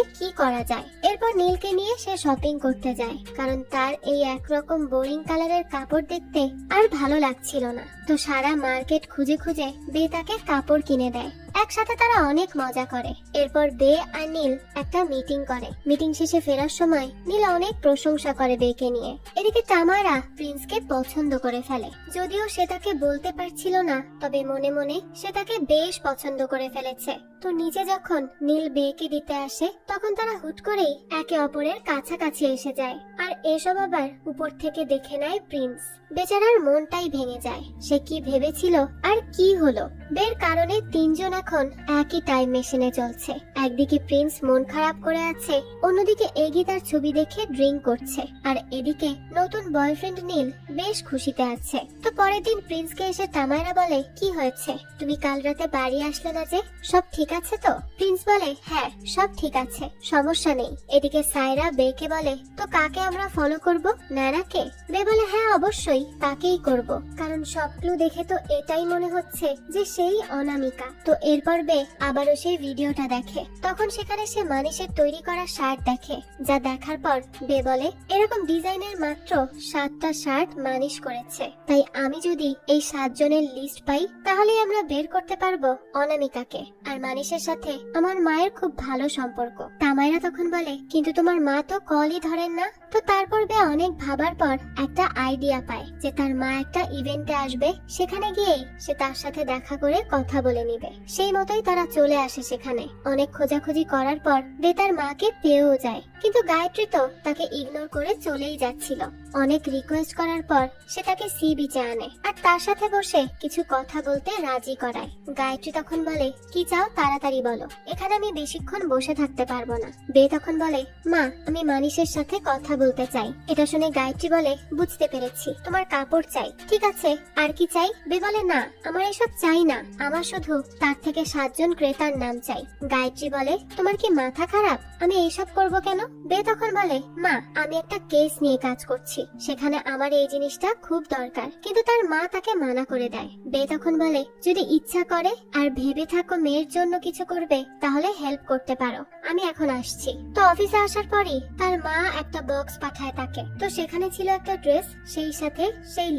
কি করা যায়। এরপর নীলকে নিয়ে সে শপিং করতে যায়, কারণ তার এই একরকম বোরিং কালারের কাপড় দেখতে আর ভালো লাগছিল না। তো সারা মার্কেট খুঁজে খুঁজে বে তাকে কাপড় কিনে দেয়। একসাথে তারা অনেক মজা করে। এরপর বে আর নীল একটা মিটিং করে। মিটিং শেষে ফেরার সময় নীল অনেক প্রশংসা করে বেকে নিয়ে। এদিকে তামারা প্রিন্সকে পছন্দ করে ফেলে, যদিও সে তাকে বলতে পারছিল না, তবে মনে মনে সে তাকে বেশ পছন্দ করে ফেলেছে। তো নিচে যখন নীল বেকে দিতে আসে, তখন তারা হুট করেই একে অপরের কাছাকাছি এসে যায়। আর এসব আবার উপর থেকে দেখে নেয় প্রিন্স। বেচারার মনটাই ভেঙে যায়। সে কি ভেবেছিল আর কি হলো। বের কারণে তিনজন এখন একই টাইম মেশিনে চলছে। একদিকে প্রিন্স মন খারাপ করে আছে, অন্যদিকে এগি তার ছবি দেখে ড্রিঙ্ক করছে, আর এদিকে নতুন বয়ফ্রেন্ড নীল বেশ খুশিতে আছে। তো পরের দিন প্রিন্সকে এসে তামায়রা বলে, কি হয়েছে, তুমি কাল রাতে বাড়ি আসলে না যে, সব ঠিক আছে তো? প্রিন্স বলে, হ্যাঁ সব ঠিক আছে, সমস্যা নেই। এদিকে সায়রা বেকে বলে, তো কাকে আমরা ফলো করব, ন্যানাকে? বে বলে, হ্যাঁ অবশ্যই তাকেই করব, কারণ সব ক্লু দেখে তো এটাই মনে হচ্ছে যে সেই অনামিকা। তো এরপর বে আবারও সেই ভিডিওটা দেখে। তখন সেখানে সে মানিশের তৈরি করা শার্ট দেখে, যা দেখার পর বে বলে, এরকম ডিজাইনের মাত্র 7টা শার্ট মানিশ করেছে, তাই আমি যদি এই 7 জনের লিস্ট পাই, তাহলেই আমরা বের করতে পারবো অনামিকাকে। আর মানিশের সাথে আমার মায়ের খুব ভালো সম্পর্ক। তামাইরা তখন বলে, কিন্তু তোমার মা তো কলই ধরেন না। তো তারপর বে অনেক ভাবার পর একটা আইডিয়া পায় যে তার মা একটা ইভেন্টে আসবে, সেখানে গিয়ে সে তার সাথে দেখা করে কথা বলে নিবে। সেই মতোই তারা চলে আসে সেখানে। অনেক খোঁজাখুঁজি করার পর বে তার মাকে পেয়েও যায়, কিন্তু গায়ত্রী তো তাকে ইগনোর করে চলেই যাচ্ছিল। অনেক রিকোয়েস্ট করার পর সে তাকে সি বিচে আনে আর তার সাথে বসে কিছু কথা বলতে রাজি করায়। গায়ত্রী তখন বলে, কি চাও তাড়াতাড়ি বলো, এখানে আমি বেশিক্ষণ বসে থাকতে পারবো না। বে তখন বলে, মা আমি মানিশের সাথে কথা বলতে চাই। এটা শুনে গায়ত্রী বলে, বুঝতে পেরেছি, তোমার কাপড় চাই, ঠিক আছে, আর কি চাই? বে বলে, না আমার এসব চাই না, আমার শুধু তার থেকে 7 জন ক্রেতার নাম চাই। গায়ত্রী বলে, তোমার কি মাথা খারাপ, আমি এইসব করব কেন? বে তখন বলে, মা আমি একটা কেস নিয়ে কাজ করছি, সেখানে আমার এই জিনিসটা খুব দরকার, কিন্তু তার মা তাকে মানা করে দেয়। বে তখন বলে, যদি ইচ্ছা করে আর ভেবে থাকো মেয়ের জন্য কিছু করবে, তাহলে হেল্প করতে পারো, আমি এখন আসছি। তো অফিসে আসার পরই তার মা একটা বক্স পাঠায় তাকে। তো সেখানে ছিল একটা ড্রেস, সেই সাথে সেই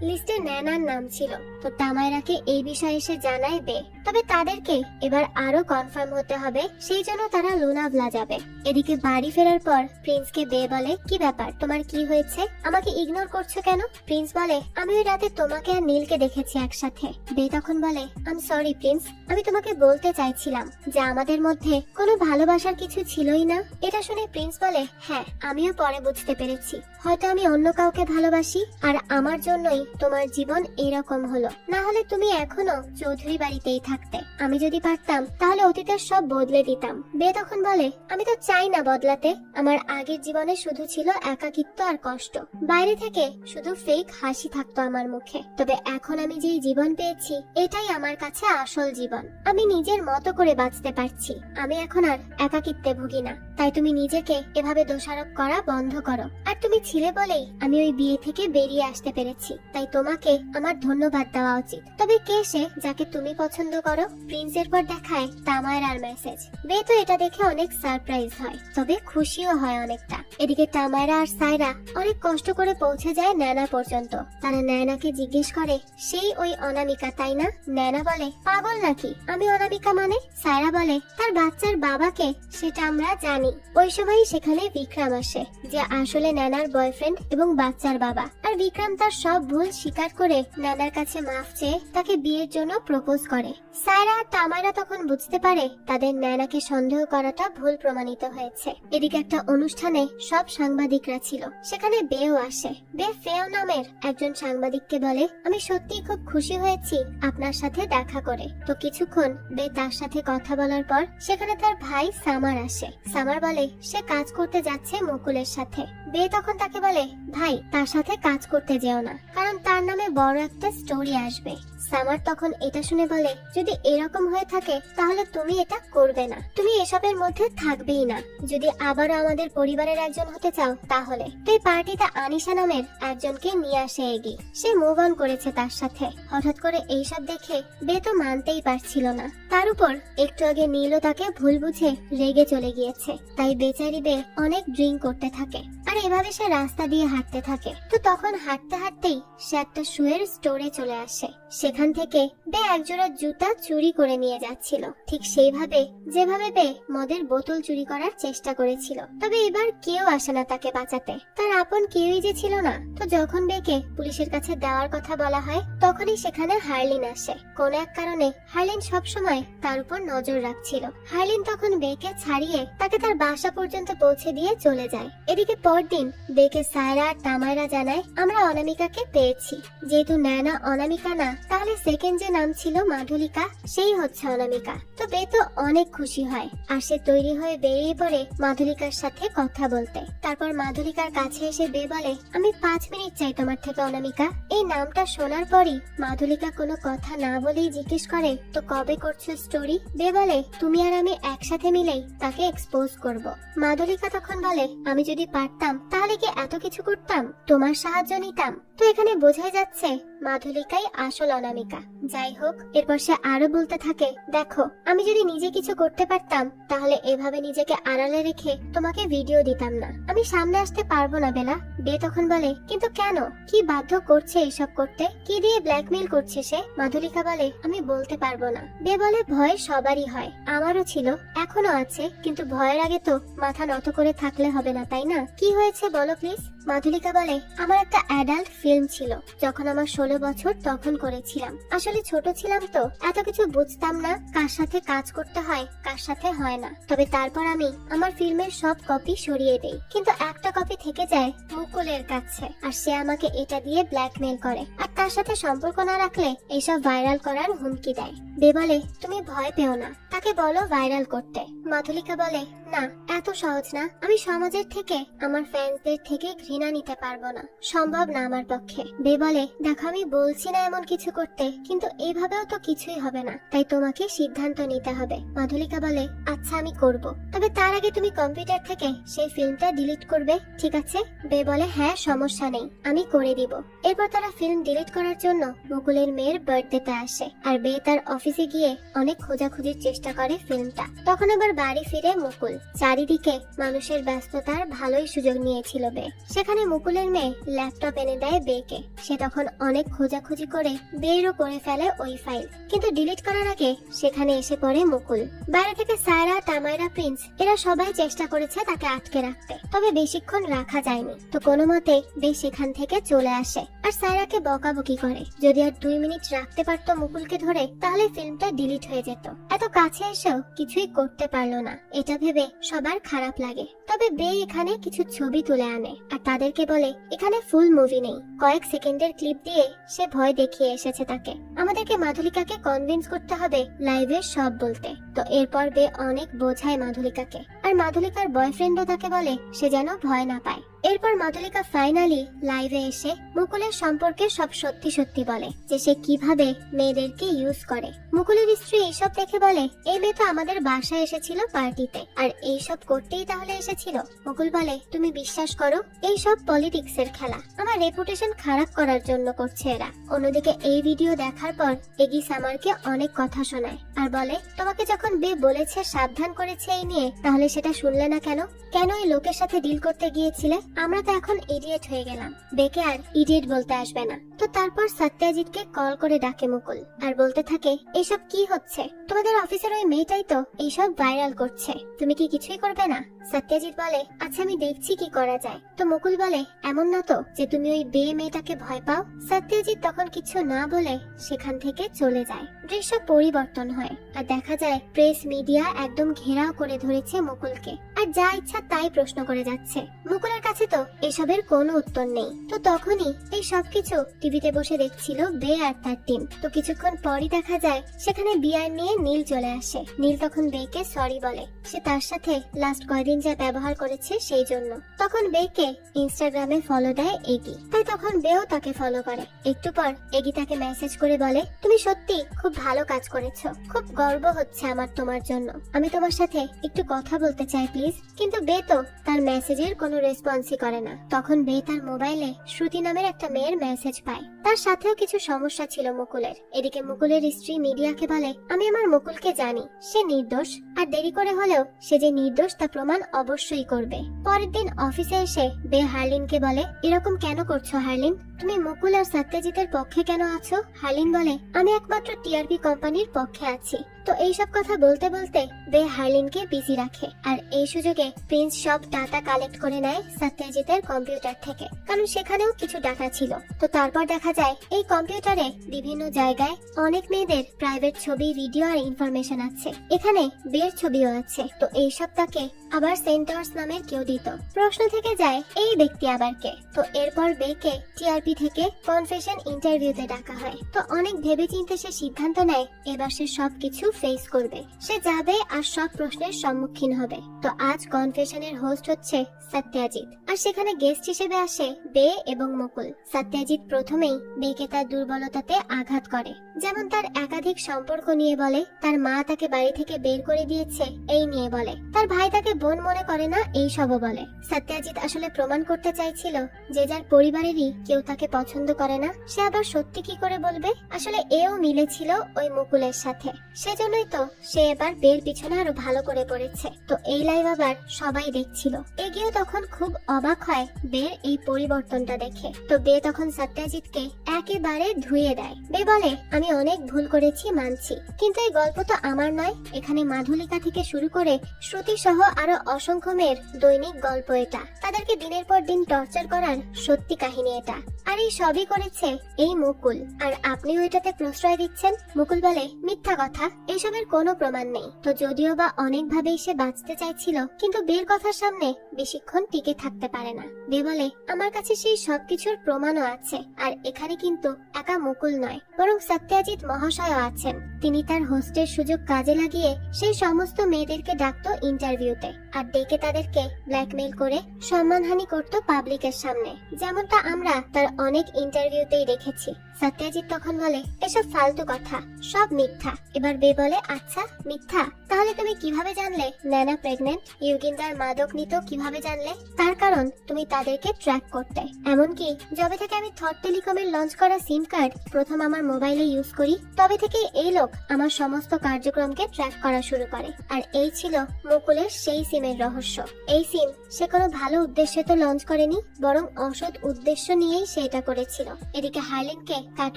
লিস্টে ন্যানার নাম ছিল। তো তামায়রাকে এই বিষয়ে এসে জানায় বে, তবে তাদেরকে এবার আরো কনফার্ম হতে হবে, সেই জন্য তারা লোনাভলা যাবে। এদিকে বাড়ি ফেরার পর প্রিন্সকে বে বলে, কি ব্যাপার, তোমার কি হয়েছে, আমাকে ইগনোর করছো কেন? প্রিন্স বলে, আমি ওই রাতে তোমাকে আর নীলকে দেখেছি একসাথে। বে তখন বলে, আই এম সরি প্রিন্স, আমি তোমাকে বলতে চাইছিলাম যে আমাদের মধ্যে কোনো ভালোবাসার কিছু ছিলই না। এটা শুনে প্রিন্স বলে, হ্যাঁ আমিও পরে বুঝতে পেরেছি, হয়তো আমি অন্য কাউকে ভালোবাসি, আর আমার জন্যই তোমার জীবন এরকম হলো, না হলে তুমি এখনো চৌধুরী বাড়িতেই থাকতে। আমি যদি পারতাম তাহলে অতীতের সব বদলে দিতাম। বে তখন বলে, আমি তো চাই না বদলাতে, আমার আগের জীবনে শুধু ছিল একাকিত্ব আর কষ্ট, বাইরে থেকে শুধু ফেক হাসি থাকতো আমার মুখে, তবে এখন আমি যেই জীবন পেয়েছি এটাই আমার কাছে আসল জীবন, আমি নিজের মতো করে বাঁচতে পারছি, আমি এখন আর একাকিত্বে ভুগি না। তাই তুমি নিজেকে এভাবে দোষারোপ করা বন্ধ করো, আর তুমি ছিলে বলেই আমি ওই বিয়ে থেকে বেরিয়ে আসতে পেরেছি, তাই তোমাকে আমার ধন্যবাদ দেওয়া উচিত। তবে কে সে যাকে তুমি পছন্দ করো? প্রিন্সের পর দেখায় তামায়রার মেসেজ। বে তো এটা দেখে অনেক সারপ্রাইজ হয়, তবে খুশিও হয় অনেকটা। এদিকে তামায়রা আর সায়রা অনেক কষ্ট করে পৌঁছে যায় ন্যানা পর্যন্ত। তারা ন্যানাকে জিজ্ঞেস করে, সেই ওই অনামিকা তাই না? ন্যানা বলে, পাগল নাকি, আমি অনামিকা মানে? সায়রা বলে, তার বাচ্চার বাবাকে সেটা আমরা জানি। ওই সময় সেখানে বিক্রম আসে, যে আসলে ন্যানার বয়ফ্রেন্ড এবং বাচ্চার বাবা। আর আর বিক্রম তার সব ভুল স্বীকার করে নানার কাছে মাফ চেয়ে তাকে বিয়ের জন্য প্রপোজ করে। সায়রা আর তামাইরা তখন বুঝতে পারে তাদের নানাকে সন্দেহ করাটা ভুল প্রমাণিত হয়েছে। এদিকে একটা অনুষ্ঠানে সব সাংবাদিকরা ছিল, সেখানে বেও আসে। বে ফেও নামের একজন সাংবাদিককে বলে, আমি সত্যিই খুব খুশি হয়েছি আপনার সাথে দেখা করে। তো কিছুক্ষণ বে তার সাথে কথা বলার পর সেখানে তার ভাই সামার আসে। সামার বলে সে কাজ করতে যাচ্ছে মুকুলের সাথে। বে তখন তাকে বলে, ভাই তার সাথে কাজ করতে যেও না, কারণ তার নামে বড় একটা স্টোরি আসবে। সামার তখন এটা শুনে বলে, যদি এরকম হয়ে থাকে তাহলে তুমি এটা করবে না, তুমি এসবের মধ্যে থাকবেই না। যদি আবারও আমাদের পরিবারের একজন হতে চাও তাহলে। তো এই পার্টিতে আনিশা নামের একজনকে নিয়ে আসে এগি। সে মুভ অন করেছে তার সাথে। হঠাৎ করে এইসব দেখে বে তো মানতেই পারছিল না। তার উপর একটু আগে নীলও তাকে ভুল বুঝে রেগে চলে গিয়েছে। তাই বেচারি বে অনেক ড্রিঙ্ক করতে থাকে আর এভাবে সে রাস্তা দিয়ে হাঁটতে থাকে। তো তখন হাঁটতে হাঁটতেই সে একটা শুয়ের স্টোরে চলে আসে। সেখান থেকে বে একজোড়া জুতা চুরি করে নিয়ে যাচ্ছিল, ঠিক সেইভাবে যেভাবে বে মদের বোতল চুরি করার চেষ্টা করেছিল। তবে এবার কেউ আসে না তাকে বাঁচাতে, তার আপন কেউই যে ছিল না। তো যখন বেকে পুলিশের কাছে দেওয়ার কথা বলা হয় তখনই সেখানে হার্লিন আসে। কোন এক কারণে হার্লিন সবসময় তার উপর নজর রাখছিল। হার্লিন তখন বেকে ছাড়িয়ে তাকে তার বাসা পর্যন্ত পৌঁছে দিয়ে চলে যায়। এদিকে পরদিন বেকে সায়রা আর তামাইরা জানায়, আমরা অনামিকাকে পেয়েছি। যেহেতু নানা অনামিকা না, তাহলে সেকেন্ড যে নাম ছিল মাধুলিকা, সেই হচ্ছে অনামিকা। তো বে তো অনেক খুশি হয় আর সে তৈরি হয়ে বেরিয়ে পড়ে মাধুলিকার সাথে কথা বলতে। তারপর মাধুলিকার কাছে এসে বে বলে, আমি 5 মিনিট চাই তোমার থেকে অনামিকা। এই নামটা শোনার পরই মাধুলিকা কোনো কথা না বলেই জিজ্ঞেস করে, তো কবে করছো স্টোরি? বে বলে, তুমি আর আমি একসাথে মিলেই তাকে এক্সপোজ করব। মাধুলিকা তখন বলে, আমি যদি পারতাম তাহলে কি এত কিছু করতাম, তোমার সাহায্য নিতাম। তো এখানে বোঝাই যাচ্ছে মাধুলিকাই আসল অনামিকা। যাই হোক, এরপর সে আরো বলতে থাকে, দেখো আমি যদি নিজে কিছু করতে পারতাম তাহলে এভাবে নিজেকে আড়ালে রেখে তোমাকে ভিডিও দিতাম না। আমি সামনে আসতে পারবো না বেলা। বে তখন বলে, কিন্তু কেন, কি বাধ্য করছে এসব করতে, কি দিয়ে ব্ল্যাকমেইল করছে সে? মাধুলিকা বলে, আমি বলতে পারবো না। বে বলে, ভয় সবারই হয়, আমারও ছিল, এখনো আছে, কিন্তু ভয়ের আগে তো মাথা নত করে থাকলে হবে না, তাই না? কি হয়েছে বলো প্লিজ। মাধুলিকা বলে, আমার একটা অ্যাডাল্ট ফিল্ম ছিল, যখন আমার 16 বছর তখন করেছিলাম। আসলে ছোট ছিলাম তো এত কিছু বুঝতাম না, কার সাথে কাজ করতে হয় কার সাথে হয় না। তবে তারপর আমি আমার ফিল্মের সব কপি সরিয়ে দেই, কিন্তু একটা কপি থেকে যায় মুকুলের কাছে, আর সে আমাকে এটা দিয়ে ব্ল্যাকমেইল করে আর তার সাথে সম্পর্ক না রাখলে এইসব ভাইরাল করার হুমকি দেয়। বে বলে, তুমি ভয় পেও না, তাকে বলো ভাইরাল করতে। মাধুলিকা বলে, না এত সহজ না, আমি সমাজের থেকে আমার ফ্যান্সদের থেকে ঘৃণা নিতে পারবো না, সম্ভব না আমার পক্ষে। বে বলে, দেখো আমি বলছি না এমন কিছু করতে, কিন্তু এইভাবেও তো কিছুই হবে না, তাই তোমাকে সিদ্ধান্ত নিতে হবে। মাধুলিকা বলে, আচ্ছা আমি করব, তবে তার আগে তুমি কম্পিউটার থেকে সেই ফিল্মটা ডিলিট করবে, ঠিক আছে? বে বলে, হ্যাঁ সমস্যা নেই, আমি করে দিব। এরপর তারা ফিল্ম ডিলিট করার জন্য মুকুলের মেয়ের বার্থডেতে আসে আর বে তার অফিসে গিয়ে অনেক খোঁজাখুঁজির চেষ্টা করে ফিল্মটা। তখন আবার বাড়ি ফিরে মুকুল। চারিদিকে মানুষের ব্যস্ততার ভালোই সুযোগ নিয়েছিল বে। সেখানে মুকুলের মেয়ে ল্যাপটপ এনে দেয় বেকে। সে তখন অনেক খোঁজাখুঁজি করে বেরও করে ফেলে ওই ফাইল, কিন্তু ডিলিট করার আগে সেখানে এসে পড়ে মুকুল। বাইরে থেকে সায়রা, তামাইরা, প্রিন্স এরা সবাই চেষ্টা করেছে তাকে আটকে রাখতে, তবে বেশিক্ষণ রাখা যায়নি। তো কোনো মতে বে সেখান থেকে চলে আসে আর সায়রাকে বকাবকি করে। যদি আর 2 মিনিট রাখতে পারতো মুকুলকে ধরে তাহলে ফিল্মটা ডিলিট হয়ে যেত। এত কাছে এসেও কিছুই করতে পারলো না, এটা ভেবে সবার খারাপ লাগে। তবে বে এখানে কিছু ছবি তুলে আনে আর তাদেরকে বলে, এখানে ফুল মুভি নেই, কয়েক সেকেন্ডের ক্লিপ দিয়ে সে ভয় দেখিয়ে এসেছে তাকে। আমাদেরকে মাধুলিকাকে কনভিন্স করতে হবে লাইভে সব বলতে। তো এরপর বে অনেক বোঝায় মাধুলিকাকে, আর মাধুলিকার বয়ফ্রেন্ডও তাকে বলে সে যেন ভয় না পায়। এরপর মাধুলিকা ফাইনালি লাইভে এসে মুকুলের সম্পর্কে সব সত্যি সত্যি বলে, যে সে কিভাবে মেয়েদেরকে ইউজ করে। মুকুলের স্ত্রী এইসব দেখে বলে, এই মেয়ে তো আমাদের বাসায় এসেছিল পার্টিতে, আর এইসব করতেই তাহলে এসেছিল। মুকুল বলে, তুমি বিশ্বাস করো এইসব পলিটিক্স এর খেলা, আমার রেপুটেশন খারাপ করার জন্য করছে এরা। অন্যদিকে এই ভিডিও দেখার পর এগি সামারকে অনেক কথা শোনায় আর বলে, তোমাকে যখন বে বলেছে, সাবধান করেছে এই নিয়ে, তাহলে সেটা শুনলে না কেন? কেন এই লোকের সাথে ডিল করতে গিয়েছিলে? আমরা তো এখন ইডিয়েট হয়ে গেলাম, বেকে আর ইডিয়েট বলতে আসবে না। তো তারপর সত্যজিৎকে কল করে ডাকে মুকুল আর বলতে থাকে, এসব কি হচ্ছে? তোমাদের অফিসের ওই মেয়েটাই তো এইসব ভাইরাল করছে, তুমি কি কিছুই করবে না? সত্যজিৎ বলে, আচ্ছা আমি দেখছি কি করা যায়। তো মুকুল বলে, এমন না তো যে তুমি ওই বেয়ে মেয়েটাকে ভয় পাও? সত্যজিৎ তখন কিছু না বলে সেখান থেকে চলে যায়। দৃশ্য পরিবর্তন হয় আর দেখা যায় প্রেস মিডিয়া একদম ঘেরাও করে ধরেছে মুকুলকে, আর যা ইচ্ছা তাই প্রশ্ন করে যাচ্ছে। মুকুলের কাছে তো এসবের কোনো উত্তর নেই। তো তখনই এই সবকিছু টিভিতে বসে দেখছিল বে আর তার টিম। তো কিছুক্ষণ পরই দেখা যায় সেখানে বিয়ার নিয়ে নীল চলে আসে। নীল তখন বেকে সরি বলে, সে তার সাথে লাস্ট কয়দিন যা ব্যবহার করেছে সেই জন্য। তখন বেকে ইনস্টাগ্রামে ফলো দেয় এগি, তাই তখন বেও তাকে ফলো করে। একটু পর এগি তাকে মেসেজ করে বলে, তুমি সত্যি খুব ভালো কাজ করেছো, খুব গর্ব হচ্ছে আমার তোমার জন্য, আমি তোমার সাথে একটু কথা বলতে চাই প্লিজ। কিন্তু বে তো তার মেসেজের কোনো রেসপন্সই করে না। তখন বে তার মোবাইলে শ্রুতি নামের একটা মেয়ের মেসেজ পায়, তার সাথেও কিছু সমস্যা ছিল মুকুলের। এদিকে মুকুলের স্ত্রী মিডিয়াকে বলে, আমি আমার মুকুলকে জানি, সে নির্দোষ, আর দেরি করে হলেও সে যে নির্দোষ তা প্রমাণ অবশ্যই করবে। পরের দিন অফিসে এসে বে হার্লিনকে বলে, এরকম কেন করছো হার্লিন? তুমি মুকুল আর সত্যজিতের পক্ষে কেন আছো? হার্লিন বলে, আমি একমাত্র টিআরপি কোম্পানির পক্ষে আছি। তো এইসব কথা বলতে বলতে বে হার্লিনকে বিজি রাখে, আর এই সুযোগে প্রিন্স সব ডাটা কালেক্ট করে নেয় সত্যজিতের কম্পিউটার থেকে, কারণ সেখানেও কিছু ডাটা ছিল। তো তারপর দেখা যায় এই কম্পিউটারে বিভিন্ন জায়গায় অনেক মেয়েদের প্রাইভেট ছবি, ভিডিও আর ইনফরমেশন আছে। এখানে বের ছবিও আছে। তো এইসব তাকে আবার সেন্টার্স নামের কেউ দিত। প্রশ্ন থেকে যায়, এই ব্যক্তি আবার কে? তো এরপর বেকে টিআরপি থেকে কনফেশন ইন্টারভিউতে ডাকা হয়। তো অনেক ভেবেচিন্তে সে সিদ্ধান্ত নেয় এবার সে সবকিছু ফেস করবে, সে যাবে আর সব প্রশ্নের সম্মুখীন হবে। তো আজ কনফেশনের হোস্ট হচ্ছে সত্যজিৎ, আর সেখানে গেস্ট হিসেবে আসে বে এবং মুকুল। সত্যজিৎ প্রথমেই বেকে তার দুর্বলতাতে আঘাত করে, যেমন তার একাধিক সম্পর্ক নিয়ে বলে, তার মা তাকে বাড়ি থেকে বের করে দিয়েছে এই নিয়ে বলে, তার ভাই তাকে বোন মনে করে না এই সবও বলে। সত্যজিৎ আসলে প্রমাণ করতে চাইছিল যে যার পরিবারেরই কেউ তাকে পছন্দ করে না, সে আবার সত্যি কি করে বলবে? আসলে এও মিলেছিল ওই মুকুলের সাথে, সেজন্যই তো সে এবার বের পিছনে আরো ভালো করে পড়েছে। তো এই লাইভ আবার সবাই দেখছিল। এগিয়েও তখন খুব অবাক হয় বের এই পরিবর্তনটা দেখে। তো বে তখন সত্যজিৎকে একেবারে ধুয়ে দেয়। বে বলে, আমি অনেক ভুল করেছি মানছি, কিন্তু এই গল্প তো আমার নয়, এখানে মাধুলিকা থেকে শুরু করে শ্রুতি সহ আরো অসংখ্য মেয়ের দৈনিক গল্প এটা, তাদেরকে দিনের পর দিন টর্চার করার সত্যি কাহিনী এটা, আর এই সবই করেছে এই মুকুল, আর আপনিও এটাতে প্রশ্রয় দিচ্ছেন। মুকুল বলে, মিথ্যা কথা, এসবের কোনো প্রমাণ নেই। তো যদিও বা অনেক ভাবেই সে বাঁচতে চাইছিল, কিন্তু বের কথার সামনে বেশিক্ষণ টিকে থাকতে পারে না। বে বলে, আমার কাছে সেই সবকিছুর প্রমাণও আছে, আর এখানে কিন্তু একা মুকুল নয়, বরং সত্যজিৎ মহাশয়ও আছেন। তিনি তার হোস্টের সুযোগ কাজে লাগিয়ে সেই সমস্ত মেয়েদেরকে ডাকতো ইন্টারভিউতে, আর ডেকে তাদেরকে ব্ল্যাকমেইল করে সম্মানহানি করতো পাবলিকের সামনে, যেমনটা আমরা তার অনেক ইন্টারভিউতেই দেখেছি। সত্যজিৎ তখন বলে, এসব ফালতু কথা, সব মিথ্যা। এবার বে বলে, আচ্ছা মিথ্যা, তাহলে তুমি কিভাবে জানলে ন্যানা প্রেগনেন্ট? ইউগিন্দার মাদক নিত কিভাবে জানলে? তার কারণ তুমি তাদেরকে ট্র্যাক করতে। এমনকি যবে থেকে আমি থট টেলিকমের লঞ্চ করা সিম কার্ড প্রথম আমার মোবাইলে ইউজ করি, তবে থেকে এই লোক আমার সমস্ত কার্যক্রমকে ট্র্যাক করা শুরু করে। আর এই ছিল মুকুলের সেই সিমের রহস্য। এই সিম সে কোনো ভালো উদ্দেশ্যে তো লঞ্চ করেনি, বরং অসৎ উদ্দেশ্য নিয়েই সে এটা করেছিল। এদিকে হার্লিনকে কাট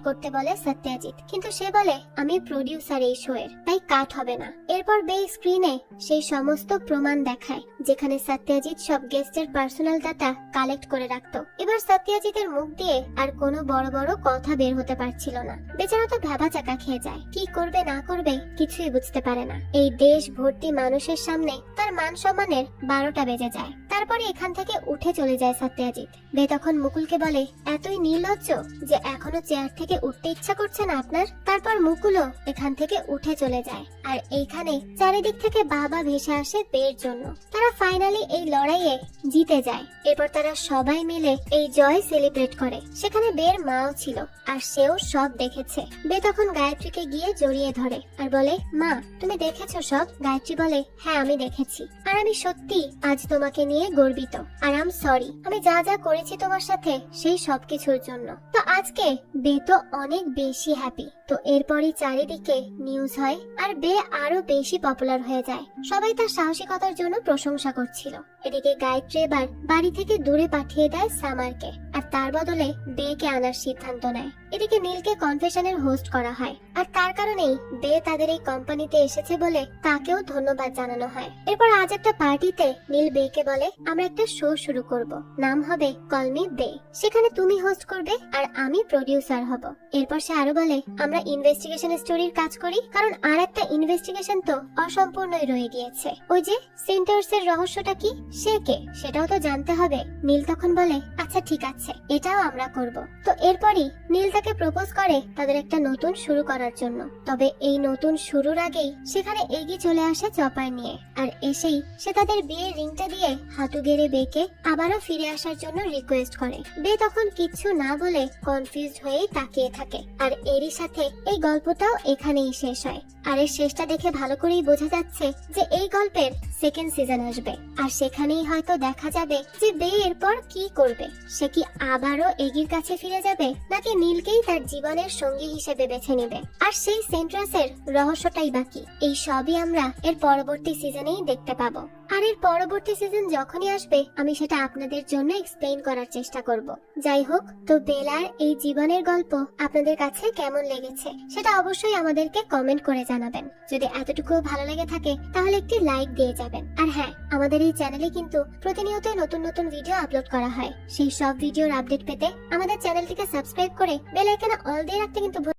করতে বলে সত্যজিৎ, কিন্তু সে বলে, আমি প্রডিউসার এই শো এর, তাই কাট হবে না। এরপর বে স্ক্রিনে সেই সমস্ত প্রমাণ দেখায় যেখানে সত্যজিৎ সব গেস্টের পার্সোনাল ডাটা কালেক্ট করে রাখতো। এবার সত্যজিতের মুখ দিয়ে আর কোনো বড় বড় কথা বের হতে পারছিল না। বেচারা তো ভাবা চাকা খেয়ে যায়, কি করবে না করবে কিছুই বুঝতে পারে না। এই দেশ ভর্তি মানুষের সামনে তার মান সম্মানের 12টা বেজে যায়। তারপরে এখান থেকে উঠে চলে যায় সত্যজিৎ। বে তখন মুকুলকে বলে, এতই নির্লজ্জ যে এখনো চেয়ার থেকে উঠতে ইচ্ছা করছে না আপনার? তারপর মুকুলও এখান থেকে উঠে চলে যায়, আর এইখানে চারিদিক থেকে বাবা ভেসে আসে বের জন্য। তারা ফাইনালি এই লড়াইয়ে জিতে যায়। এরপর তারা সবাই মিলে এই জয় সেলিব্রেট করে। সেখানে বের মাও ছিল, আর সেও সব দেখেছে। বে তখন গায়ত্রীকে গিয়ে জড়িয়ে ধরে আর বলে, মা তুমি দেখেছো সব? গায়ত্রী বলে, হ্যাঁ আমি দেখেছি, আর আমি সত্যি আজ তোমাকে নিয়ে গর্বিত, আর আম সরি আমি যা যা করেছি তোমার সাথে সেই সবকিছুর জন্য। তো আজকে বে তো অনেক বেশি হ্যাপি। তো এরপরই চারিদিকে নিউজ হয়, আর বে আরো বেশি পপুলার হয়ে যায়। সবাই তার সাহসিকতার জন্য প্রশংসা করছিল। এদিকে গায়ত্রী এবার বাড়ি থেকে দূরে পাঠিয়ে দেয় সামারকে, আর তার বদলে বেকে আনার সিদ্ধান্ত নেয়। এদিকে নীলকে কনফেশনের হোস্ট করা হয়, আর তার কারণেই বে তাদের এই কোম্পানিতে এসেছে বলে তাকেও ধন্যবাদ জানানো হয়। এরপর আজ একটা পার্টিতে নীল বেকে বলে, আমরা একটা শো শুরু করব, নাম হবে কল মি বে। সেখানে তুমি হোস্ট করবে আর আমি প্রডিউসার হব। এরপর সে আরো বলে, আমরা ইনভেস্টিগেশন স্টোরির কাজ করি, কারণ আর একটা ইনভেস্টিগেশন তো অসম্পূর্ণই রয়ে গিয়েছে। ওই যে সেন্টার্স এর রহস্যটা কি, সে কে, সেটাও তো জানতে হবে। নীল তখন বলে, আচ্ছা ঠিক আছে, এটাও আমরা করব। তো এরপরই নীল তাকে প্রপোজ করে তাদের একটা নতুন শুরু করার জন্য। তবে এই নতুন শুরুর আগেই সেখানে এগিয়ে চলে আসে চপার নিয়ে, আর এসেই সে তাদের বিয়ের রিংটা দিয়ে হাঁটু গেড়ে বেকে আবারও ফিরে আসার জন্য রিকোয়েস্ট করে। বে তখন কিচ্ছু না বলে কনফিউজড হয়েই তাকিয়ে থাকে। আর এরই সাথে এই গল্পটাও এখানেই শেষ হয়। আর এর শেষটা দেখে ভালো করেই বোঝা যাচ্ছে যে এই গল্পের সেকেন্ড সিজন আসবে, আর সেখানেই হয়তো দেখা যাবে যে বে এরপর কি করবে। সে কি আবারও এগির কাছে ফিরে যাবে, নাকি নীলকেই তার জীবনের সঙ্গী হিসেবে বেছে নেবে। আর সেই সেন্ট্রাসের রহস্যটাই বাকি, এই সবই আমরা এর পরবর্তী সিজনেই দেখতে পাবো। আর এর পরবর্তী সিজন যখনই আসবে আমি সেটা আপনাদের জন্য এক্সপ্লেইন করার চেষ্টা করব। যাই হোক, তো বেলার এই জীবনের গল্প আপনাদের কাছে কেমন লেগেছে সেটা অবশ্যই আমাদেরকে কমেন্ট করে জানাবেন। যদি এতটুকু ভালো লেগে থাকে তাহলে একটি লাইক দিয়ে যাবেন। আর হ্যাঁ, আমাদের এই চ্যানেলে কিন্তু প্রতিনিয়ত নতুন নতুন ভিডিও আপলোড করা হয়। সেই সব ভিডিওর আপডেট পেতে আমাদের চ্যানেলটিকে সাবস্ক্রাইব করে বেল আইকনে অল দিয়ে রাখতে কিন্তু